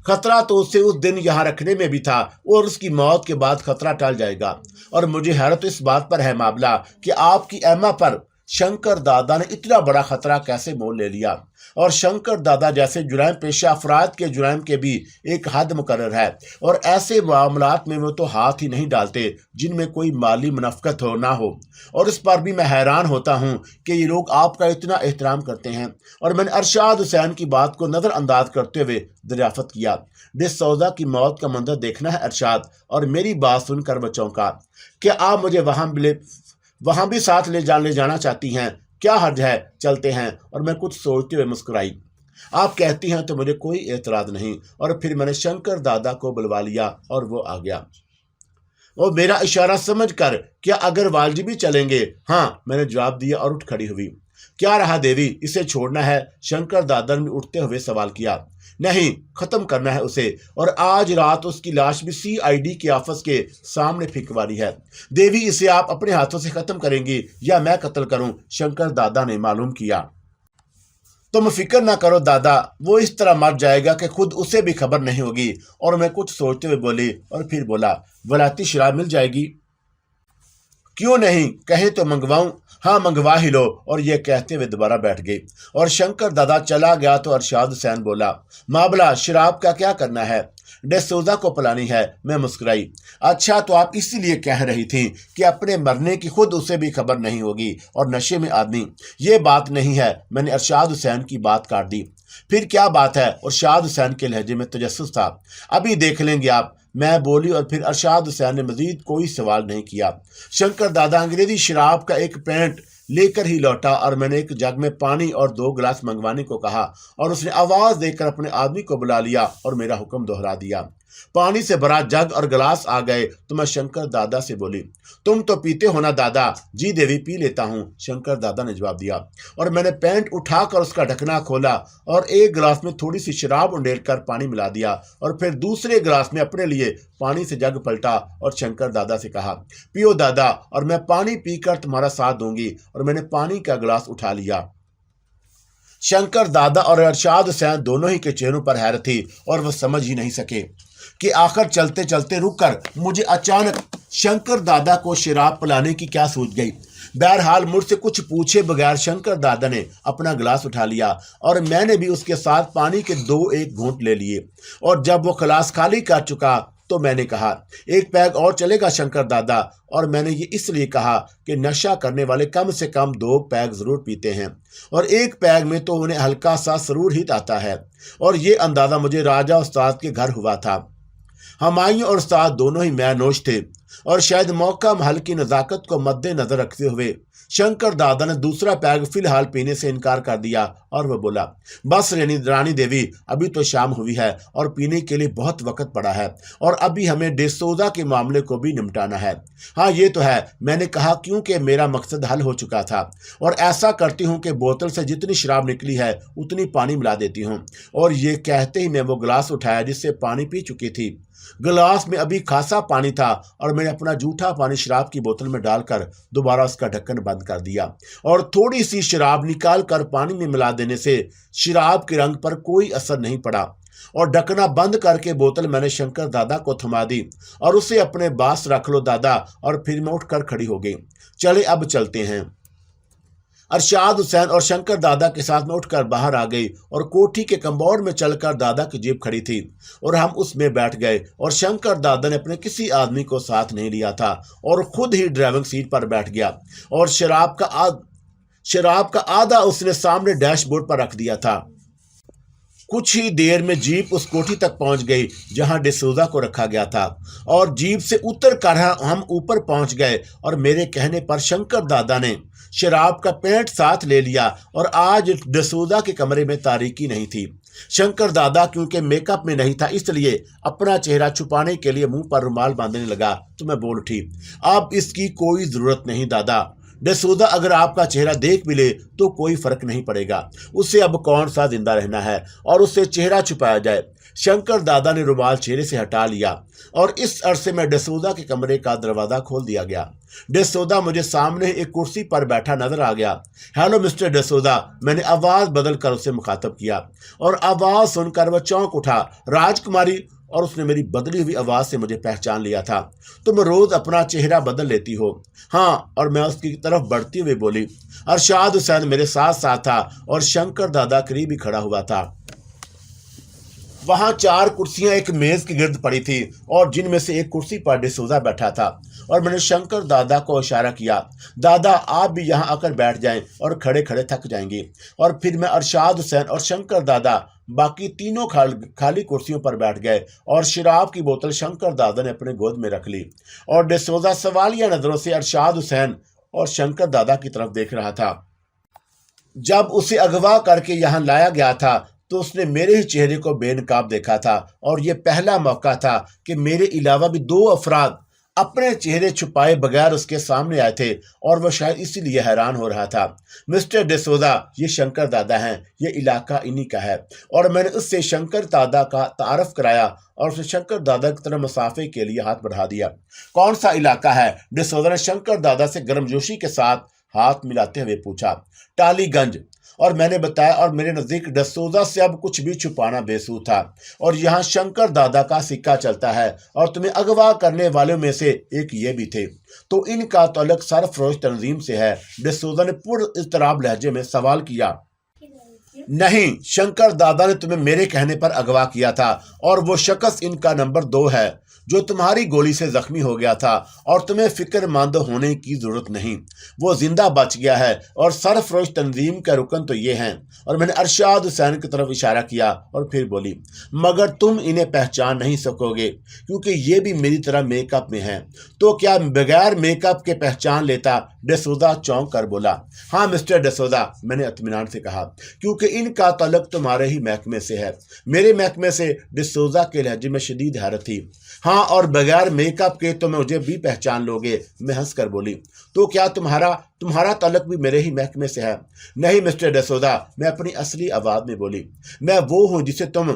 खतरा तो उसे उस दिन यहाँ रखने में भी था, और उसकी मौत के बाद खतरा टल जाएगा। और मुझे हैरत इस बात पर है मामला कि आपकी एम्मा पर शंकर दादा ने इतना बड़ा खतरा कैसे मोल ले लिया। और शंकर दादा जैसे जुराइम पेशा अफराद के जुराइम के भी एक हद मुकर्रर है, और ऐसे मामलात में वो तो हाथ ही नहीं डालते जिनमें कोई माली मुनाफकत हो ना हो। और इस पर भी मैं हैरान होता हूँ कि ये लोग आपका इतना एहतराम करते हैं। और मैंने अरशाद हुसैन की बात को नज़रअंदाज करते हुए दरियाफ्त किया, डिसौजा की मौत का मंजर देखना है अरशाद, और मेरी बात सुनकर वो चौंका। क्या आप मुझे वहां भी साथ ले जाना चाहती हैं? क्या हर्ज है, चलते हैं। और मैं कुछ सोचते हुए मुस्कुराई। आप कहती हैं तो मुझे कोई एतराज नहीं। और फिर मैंने शंकर दादा को बुलवा लिया और वो आ गया। वो मेरा इशारा समझकर क्या अगर वालजी भी चलेंगे? हाँ, मैंने जवाब दिया और उठ खड़ी हुई। क्या रहा देवी, इसे छोड़ना है? शंकर दादा ने उठते हुए सवाल किया। नहीं, खत्म करना है उसे, और आज रात उसकी लाश भी CID के ऑफिस के सामने फिकवारी है। देवी, इसे आप अपने हाथों से खत्म करेंगी या मैं कत्ल करूं? शंकर दादा ने मालूम किया। तुम फिक्र ना करो दादा, वो इस तरह मर जाएगा कि खुद उसे भी खबर नहीं होगी। और मैं कुछ सोचते हुए बोली, और फिर बोला, वलायती शराब मिल जाएगी? क्यों नहीं, कहें तो मंगवाऊं? हाँ, मंगवा ही लो। और ये कहते हुए दोबारा बैठ गई। और शंकर दादा चला गया तो अरशाद हुसैन बोला, मामला शराब का क्या करना है? डिसौजा को पिलानी है। मैं मुस्कुराई। अच्छा, तो आप इसीलिए कह रही थी कि अपने मरने की खुद उसे भी खबर नहीं होगी, और नशे में आदमी? ये बात नहीं है। मैंने अरशाद हुसैन की बात काट दी। फिर क्या बात है? अरशाद हुसैन के लहजे में तजस्सुस था। अभी देख लेंगे आप, मैं बोली। और फिर अरशाद हुसैन ने मजीद कोई सवाल नहीं किया। शंकर दादा अंग्रेजी शराब का एक पेंट लेकर ही लौटा, और मैंने एक जग में पानी और 2 गिलास मंगवाने को कहा, और उसने आवाज देकर अपने आदमी को बुला लिया और मेरा हुक्म दोहरा दिया। पानी से भरा जग और गिलास आ गए तो मैं शंकर दादा से बोली, तुम तो पीते हो ना दादा? जी देवी, पी लेता हूँ, शंकर दादा ने जवाब दिया। और मैंने पेंट उठाकर उसका ढकना खोला और एक गिलास में थोड़ी सी शराब उंडेलकर पानी मिला दिया, और फिर दूसरे गिलास में अपने लिए पानी से जग पलटा और शंकर दादा से कहा, पियो दादा, और मैं पानी पीकर तुम्हारा साथ दूंगी। और मैंने पानी का गिलास उठा लिया। शंकर दादा और अरशाद हुसैन दोनों ही के चेहरों पर हैरत थी, और वह समझ ही नहीं सके कि आखिर चलते चलते रुककर मुझे अचानक शंकर दादा को शराब पिलाने की क्या सूझ गई। बहरहाल मुझसे कुछ पूछे बगैर शंकर दादा ने अपना गिलास उठा लिया, और मैंने भी उसके साथ पानी के 2-1 घूंट ले लिए। और जब वो गिलास खाली कर चुका तो मैंने कहा, एक पैग और चलेगा शंकर दादा? और मैंने ये इसलिए कहा कि नशा करने वाले कम से कम 2 पैग जरूर पीते हैं, और एक पैग में तो उन्हें हल्का सा सरूर ही आता है। और ये अंदाजा मुझे राजा उस्ताद के घर हुआ था। हमायूं और उस्ताद दोनों ही मैनोश थे, और शायद मौका महल की नज़ाकत को मद्देनजर रखते हुए शंकर दादा ने दूसरा पैग फिलहाल पीने से इनकार कर दिया, और वह बोला, बस रानी देवी, अभी तो शाम हुई है और पीने के लिए बहुत वक्त पड़ा है, और अभी हमें डिसौजा के मामले को भी निपटाना है। हाँ, ये तो है, मैंने कहा, क्योंकि मेरा मकसद हल हो चुका था, और ऐसा करती हूँ कि बोतल से जितनी शराब निकली है उतनी पानी मिला देती हूँ। और ये कहते ही मैं वो गिलास उठाया जिससे पानी पी चुकी थी। गिलास में अभी खासा पानी था, और मैंने अपना जूठा पानी शराब की बोतल में डालकर दोबारा उसका ढक्कन बंद कर दिया, और थोड़ी सी शराब निकाल कर पानी में मिला देने से शराब के रंग पर कोई असर नहीं पड़ा। और ढकना बंद करके बोतल मैंने शंकर दादा को थमा दी, और उसे अपने पास रख लो दादा। और फिर मैं उठकर खड़ी हो गई। चले, अब चलते हैं। अरशाद हुसैन और शंकर दादा के साथ में उठकर बाहर आ गई, और कोठी के कंपाउंड में चलकर दादा की जीप खड़ी थी, और हम उसमें बैठ गए। और शंकर दादा ने अपने किसी आदमी को साथ नहीं लिया था, और खुद ही ड्राइविंग सीट पर बैठ गया, और शराब का आधा उसने सामने डैशबोर्ड पर रख दिया था। कुछ ही देर में जीप उस कोठी तक पहुंच गई जहां डिसौजा को रखा गया था, और जीप से उतर कर हम ऊपर पहुंच गए। और मेरे कहने पर शंकर दादा ने शराब का पेंट साथ ले लिया, और आज डिसौजा के कमरे में तारीकी नहीं थी। शंकर दादा क्योंकि मेकअप में नहीं था, इसलिए अपना चेहरा छुपाने के लिए मुंह पर रुमाल बांधने लगा। तो मैं बोल उठी, अब इसकी कोई जरूरत नहीं दादा, डिसौजा अगर आपका चेहरा देख भी ले तो कोई फर्क नहीं पड़ेगा। उससे अब कौन सा जिंदा रहना है, और उससे चेहरा छुपाया जाए। शंकर दादा ने रुमाल चेहरे से हटा लिया और इस अरसे में डिसूजा के कमरे का दरवाजा खोल दिया गया। डिसूजा मुझे सामने एक कुर्सी पर बैठा नजर आ गया। हेलो मिस्टर डिसूजा, मैंने आवाज बदलकर उसे मुखातब किया और आवाज सुनकर वह चौंक उठा। राजकुमारी, और उसने मेरी बदली हुई आवाज से मुझे पहचान लिया था। तुम रोज अपना चेहरा बदल लेती हो। हाँ, और मैं उसकी तरफ बढ़ती हुई बोली। अरशाद हुसैन मेरे साथ साथ था और शंकर दादा करीब ही खड़ा हुआ था। वहां 4 कुर्सियां एक मेज के गिर्द पड़ी थी और जिनमें से एक कुर्सी पर डिसूजा बैठा था और मैंने शंकर दादा को इशारा किया। दादा, आप भी यहाँ आकर बैठ जाएं और खड़े खड़े थक जाएंगे। और फिर मैं अरशाद हुसैन और शंकर दादा बाकी तीनों खाली कुर्सियों पर बैठ गए और शराब की बोतल शंकर दादा ने अपने गोद में रख ली और डिसूजा सवालिया नजरों से अरशाद हुसैन और शंकर दादा की तरफ देख रहा था। जब उसे अगवा करके यहाँ लाया गया था तो उसने मेरे ही चेहरे को बेनकाब देखा था और यह पहला मौका था कि मेरे अलावा भी 2 अफराद अपने चेहरे छुपाए बगैर उसके सामने आए थे और वह शायद इसीलिए हैरान हो रहा था। मिस्टर डिसूजा, ये शंकर दादा हैं, ये इलाका इन्हीं का है। और मैंने उससे शंकर दादा का तारफ कराया और उसने शंकर दादा की तरफ मुसाफे के लिए हाथ बढ़ा दिया। कौन सा इलाका है? डिसूजा ने शंकर दादा से गर्मजोशी के साथ हाथ मिलाते हुए पूछा। टालीगंज, और मैंने बताया और मेरे नजदीक डिसूजा से अब कुछ भी छुपाना बेसूद था और यहाँ शंकर दादा का सिक्का चलता है और तुम्हें अगवा करने वालों में से एक ये भी थे, तो इनका ताल्लुक सरफरोश तंजीम से है। डिसूजा ने पुरइज़्तिराब लहजे में सवाल किया। नहीं, शंकर दादा ने तुम्हें मेरे कहने पर अगवा किया था और वो शख्स इनका नंबर 2 है जो तुम्हारी गोली से जख्मी हो गया था और तुम्हें फिक्रमंद होने की जरूरत नहीं, वो जिंदा बच गया है और सरफरोश तंजीम का रुकन तो ये हैं। और मैंने अरशाद हुसैन की तरफ इशारा किया और फिर बोली, मगर तुम इन्हें पहचान नहीं सकोगे क्योंकि ये भी मेरी तरह मेकअप में हैं। तो क्या बगैर मेकअप के पहचान लेता? डिसूजा चौंक कर बोला। हाँ मिस्टर डिसूजा, मैंने इत्मीनान से कहा, क्योंकि इनका ताल्लुक तुम्हारे ही महकमे से है। मेरे महकमे से? डिसूजा के लहजे में शदीद हैरत थी। हाँ, और बगैर मेकअप के तो मुझे भी पहचान लोगे, मैं हंस कर बोली। तो क्या तुम्हारा ताल्लुक भी मेरे ही महकमे से है? नहीं मिस्टर डिसूजा, मैं अपनी असली आवाज में बोली। मैं वो हूँ जिसे तुम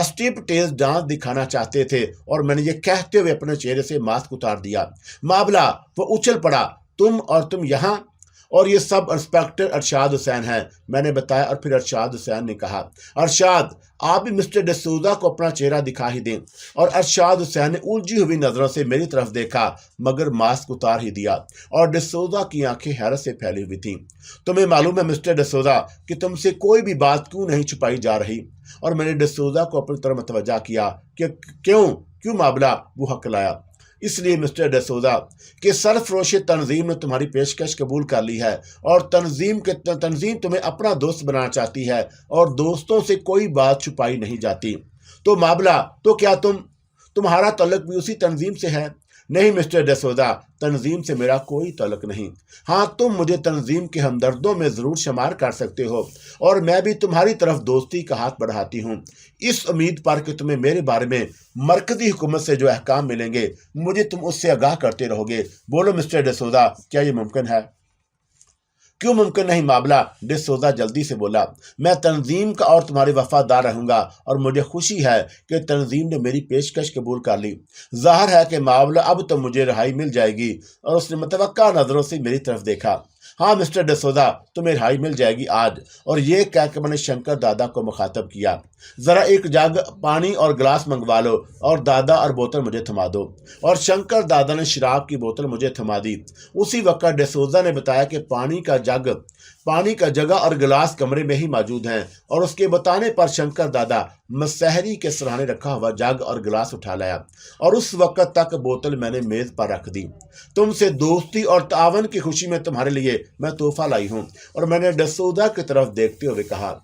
स्ट्रिप टेज डांस दिखाना चाहते थे। और मैंने ये कहते हुए अपने चेहरे से मास्क उतार दिया। मामला, वो उछल पड़ा। तुम यहाँ? और ये सब इंस्पेक्टर अरशाद हुसैन हैं, मैंने बताया। और फिर अरशाद हुसैन ने कहा, अरशाद, आप भी मिस्टर डिसूजा को अपना चेहरा दिखा ही दें। और अरशाद हुसैन ने उलझी हुई नजरों से मेरी तरफ देखा मगर मास्क उतार ही दिया और डिसूजा की आंखें हैरत से फैली हुई थीं। तुम्हें मालूम है मिस्टर डिसूजा कि तुमसे कोई भी बात क्यों नहीं छुपाई जा रही? और मैंने डिसूजा को अपनी तरफ मतवज्जा किया कि क्यों मामला? वो हक लाया। इसलिए मिस्टर डिसूजा कि सरफरोश तंजीम ने तुम्हारी पेशकश कबूल कर ली है और तंजीम तुम्हें अपना दोस्त बनाना चाहती है और दोस्तों से कोई बात छुपाई नहीं जाती। तो मामला, तो क्या तुम्हारा ताल्लुक भी उसी तंजीम से है? नहीं मिस्टर डिसूजा, तंजीम से मेरा कोई ताल्लुक नहीं। हाँ, तुम मुझे तंजीम के हमदर्दों में ज़रूर शुमार कर सकते हो और मैं भी तुम्हारी तरफ दोस्ती का हाथ बढ़ाती हूँ, इस उम्मीद पर कि तुम्हें मेरे बारे में मरकजी हुकूमत से जो अहकाम मिलेंगे मुझे तुम उससे आगाह करते रहोगे। बोलो मिस्टर डिसूजा, क्या ये मुमकिन है? क्यों मुमकिन नहीं मामला? डिसूजा जल्दी से बोला। मैं तंजीम का और तुम्हारे वफादार रहूंगा और मुझे खुशी है कि तंजीम ने मेरी पेशकश कबूल कर ली। जाहिर है कि मामला, अब तो मुझे रिहाई मिल जाएगी। और उसने मुतवक्का नजरों से मेरी तरफ देखा। हाँ मिस्टर डिसूजा, तुम्हें रिहाई मिल जाएगी आज। और ये कहकर मैंने शंकर दादा को मुखातब किया, ज़रा एक जग पानी और गिलास मंगवा लो और दादा और बोतल मुझे थमा दो। और शंकर दादा ने शराब की बोतल मुझे थमा दी। उसी वक्त डिसूजा ने बताया कि पानी का जगह और गिलास कमरे में ही मौजूद हैं और उसके बताने पर शंकर दादा मसहरी के सराहने रखा हुआ जग और गिलास उठा लाया और उस वक्त तक बोतल मैंने मेज पर रख दी। तुमसे दोस्ती और तावन की खुशी में तुम्हारे लिए मैं तोहफा लाई हूँ। और मैंने डिसूजा की तरफ देखते हुए कहा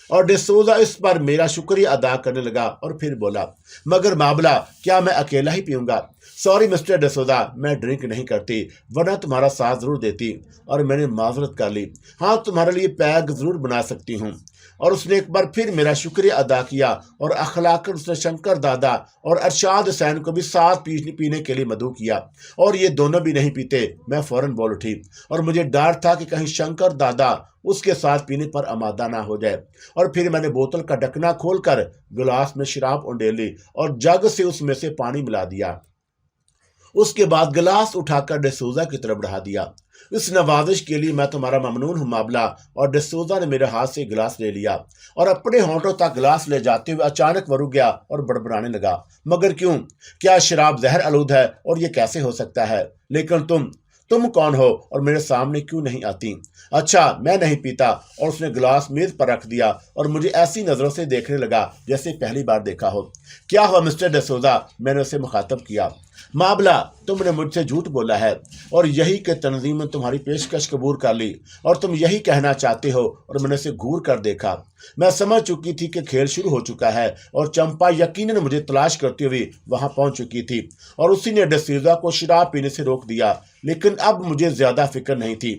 और डिसूजा इस पर मेरा शुक्रिया अदा करने लगा और फिर बोला, मगर मामला, क्या मैं अकेला ही पीऊंगा? सॉरी मिस्टर डिसूजा, मैं ड्रिंक नहीं करती, वरना तुम्हारा साथ जरूर देती। और मैंने माजरत कर ली। हाँ, तुम्हारे लिए पैग जरूर बना सकती हूँ। اور اس نے ایک بار پھر میرا شکریہ ادا کیا اور اخلاقاً اس نے شنکر دادا اور ارشاد حسین کو بھی ساتھ پینے کے لیے مدعو کیا اور یہ دونوں بھی نہیں پیتے۔ میں فوراً بول اٹھی اور مجھے ڈر تھا کہ کہیں شنکر دادا اس کے ساتھ پینے پر آمادہ نہ ہو جائے، اور پھر میں نے بوتل کا ڈھکنا کھول کر گلاس میں شراب انڈیل لی اور جگ سے اس میں سے پانی ملا دیا۔ اس کے بعد گلاس اٹھا کر ڈسوزا کی طرف بڑھا دیا۔ اس نوازش کے لیے میں تمہارا ممنون ہوں مابلا۔ اور ڈسوزا نے میرے ہاتھ سے گلاس لے لیا اور اپنے ہونٹوں تک گلاس لے جاتے ہوئے اچانک وہ رک گیا اور بڑبڑانے لگا، مگر کیوں؟ کیا شراب زہر آلود ہے؟ اور یہ کیسے ہو سکتا ہے؟ لیکن تم کون ہو اور میرے سامنے کیوں نہیں آتی؟ اچھا میں نہیں پیتا۔ اور اس نے گلاس میز پر رکھ دیا اور مجھے ایسی نظروں سے دیکھنے لگا جیسے پہلی بار دیکھا ہو۔ کیا ہوا مسٹر ڈسوزا؟ میں نے اسے مخاطب کیا۔ مابلا، تم نے مجھ سے جھوٹ بولا ہے اور یہی کہ تنظیم نے تمہاری پیشکش قبول کر لی اور تم یہی کہنا چاہتے ہو، اور میں نے اسے گھور کر دیکھا۔ میں سمجھ چکی تھی کہ کھیل شروع ہو چکا ہے اور چمپا یقیناً مجھے تلاش کرتی ہوئی وہاں پہنچ چکی تھی اور اسی نے ڈسوزا کو شراب پینے سے روک دیا۔ لیکن اب مجھے زیادہ فکر نہیں تھی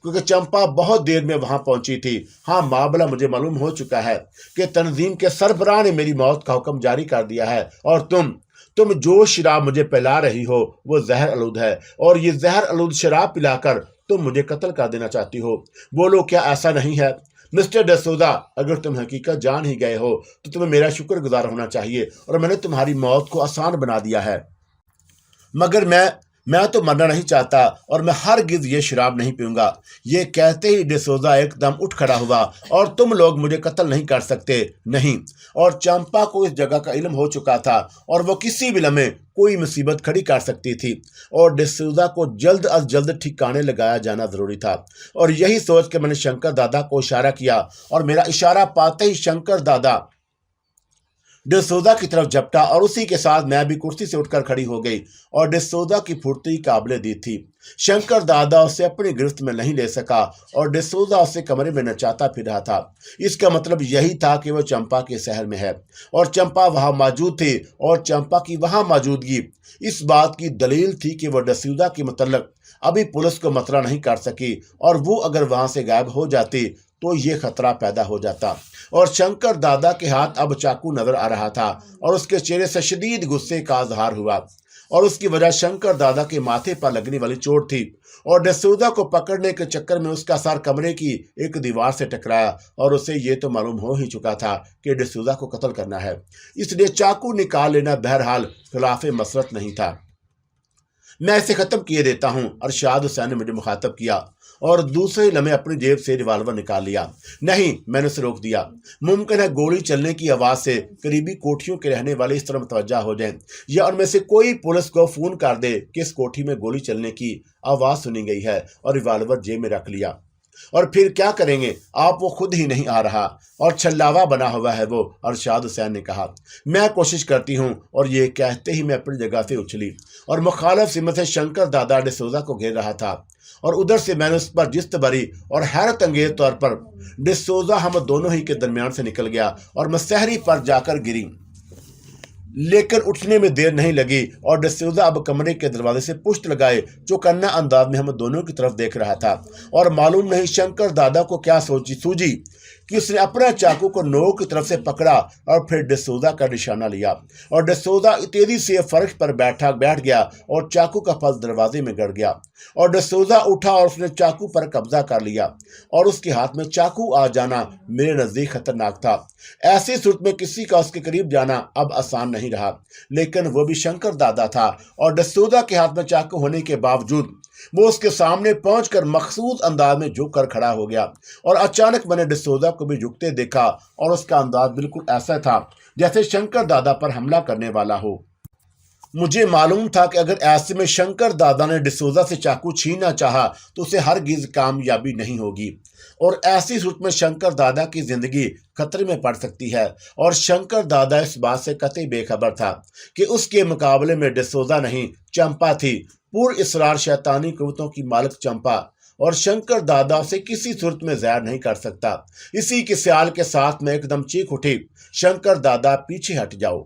کیونکہ چمپا بہت دیر میں وہاں پہنچی تھی۔ ہاں مابلا، مجھے معلوم ہو چکا ہے کہ تنظیم کے سربراہ نے میری موت کا حکم جاری کر دیا ہے، اور تم جو شراب مجھے پلا رہی ہو وہ زہر آلود ہے، اور یہ زہر آلود شراب پلا کر تم مجھے قتل کر دینا چاہتی ہو۔ بولو، کیا ایسا نہیں ہے؟ مسٹر ڈسوزا، اگر تم حقیقت جان ہی گئے ہو تو تمہیں میرا شکر گزار ہونا چاہیے، اور میں نے تمہاری موت کو آسان بنا دیا ہے۔ مگر میں تو مرنا نہیں چاہتا اور میں ہرگز یہ شراب نہیں پیوں گا۔ یہ کہتے ہی ڈسوزا ایک دم اٹھ کھڑا ہوا، اور تم لوگ مجھے قتل نہیں کر سکتے، نہیں۔ اور چمپا کو اس جگہ کا علم ہو چکا تھا اور وہ کسی بھی لمحے کوئی مصیبت کھڑی کر سکتی تھی، اور ڈسوزا کو جلد از جلد ٹھکانے لگایا جانا ضروری تھا۔ اور یہی سوچ کے میں نے شنکر دادا کو اشارہ کیا، اور میرا اشارہ پاتے ہی شنکر دادا ڈسوزا کی طرف جھپٹا، اور اسی کے ساتھ میں بھی کرسی سے اٹھ کر کھڑی ہو گئی، اور ڈسوزا کی پھرتی قابل دید تھی۔ شنکر دادا اسے اپنی گرفت میں نہیں لے سکا اور ڈسوزا اسے کمرے میں نچاتا پھر رہا تھا۔ اس کا مطلب یہی تھا کہ وہ چمپا کے شہر میں ہے اور چمپا وہاں موجود تھی، اور چمپا کی وہاں موجودگی اس بات کی دلیل تھی کہ وہ ڈسوزا کے متعلق ابھی پولیس کو مطلع نہیں کر سکی، اور وہ اگر وہاں سے غائب ہو جاتی تو یہ خطرہ پیدا ہو جاتا۔ اور شنکر دادا کے ہاتھ اب چاقو نظر آ رہا تھا، اور اس کے چہرے سے شدید غصے کا اظہار ہوا، اور اس کی وجہ شنکر دادا کے ماتھے پر لگنے والی چوٹ تھی۔ اور ڈسوزا کو پکڑنے کے چکر میں اس کا سر کمرے کی ایک دیوار سے ٹکرایا، اور اسے یہ تو معلوم ہو ہی چکا تھا کہ ڈسوزا کو قتل کرنا ہے، اس لیے چاقو نکال لینا بہرحال خلاف مسرت نہیں تھا۔ میں اسے ختم کیے دیتا ہوں، ارشاد حسین نے مجھے مخاطب کیا، اور دوسرے لمحے اپنی جیب سے ریوالور نکال لیا۔ نہیں، میں نے اسے روک دیا۔ ممکن ہے گولی چلنے کی آواز سے قریبی کوٹھیوں کے رہنے والے اس طرح متوجہ ہو جائیں، یا ان میں سے کوئی پولیس کو فون کر دے کہ اس کوٹھی میں گولی چلنے کی آواز سنی گئی ہے، اور ریوالور جیب میں رکھ لیا۔ اور پھر کیا کریں گے آپ؟ وہ خود ہی نہیں آ رہا اور چھلاوا بنا ہوا ہے وہ، ارشاد حسین نے کہا۔ میں کوشش کرتی ہوں، اور یہ کہتے ہی میں اپنی جگہ سے اچھلی اور مخالف سمت سے شنکر دادا ڈسوزا کو گھیر رہا تھا، اور ادھر سے میں نے اس پر جست بری اور حیرت انگیز طور پر ڈسوزا ہم دونوں ہی کے درمیان سے نکل گیا، اور میں سحری پر جا کر گری، لیکن اٹھنے میں دیر نہیں لگی، اور ڈسوزا اب کمرے کے دروازے سے پشت لگائے چوکنا انداز میں ہم دونوں کی طرف دیکھ رہا تھا، اور معلوم نہیں شنکر دادا کو کیا سوجی کہ اس نے اپنا چاقو کو نوک کی طرف سے پکڑا اور پھر ڈسوزا کا نشانہ لیا، اور ڈسوزا تیزی سے فرش پر بیٹھ گیا اور چاقو کا پھل دروازے میں گڑ گیا، اور ڈسوزا اٹھا اور اس نے چاقو پر قبضہ کر لیا، اور اس کے ہاتھ میں چاقو آ جانا میرے نزدیک خطرناک تھا۔ ایسی صورت میں کسی کا اس کے قریب جانا اب آسان نہیں رہا، لیکن وہ بھی شنکر دادا تھا، اور ڈسوزا کے ہاتھ میں چاقو ہونے کے باوجود وہ اس کے سامنے پہنچ کر مخصوص انداز میں جھک کر کھڑا ہو گیا، اور اچانک میں نے ڈسوزا کو بھی جھکتے دیکھا، اور اس کا انداز بالکل ایسا تھا جیسے شنکر دادا پر حملہ کرنے والا ہو۔ مجھے معلوم تھا کہ اگر ایسے میں شنکر دادا نے ڈسوزا سے چاقو چھیننا چاہا تو اسے ہرگز کامیابی نہیں ہوگی، اور ایسی صورت میں شنکر دادا کی زندگی خطرے میں پڑ سکتی ہے، اور شنکر دادا اس بات سے قطعی بے خبر تھا کہ اس کے مقابلے میں ڈسوزا نہیں چمپا تھی، پر اسرار شیطانی قوتوں کی مالک چمپا، اور شنکر دادا سے کسی صورت میں زہر نہیں کر سکتا۔ اسی کے خیال کے ساتھ میں ایک دم چیخ اٹھی، شنکر دادا پیچھے ہٹ جاؤ۔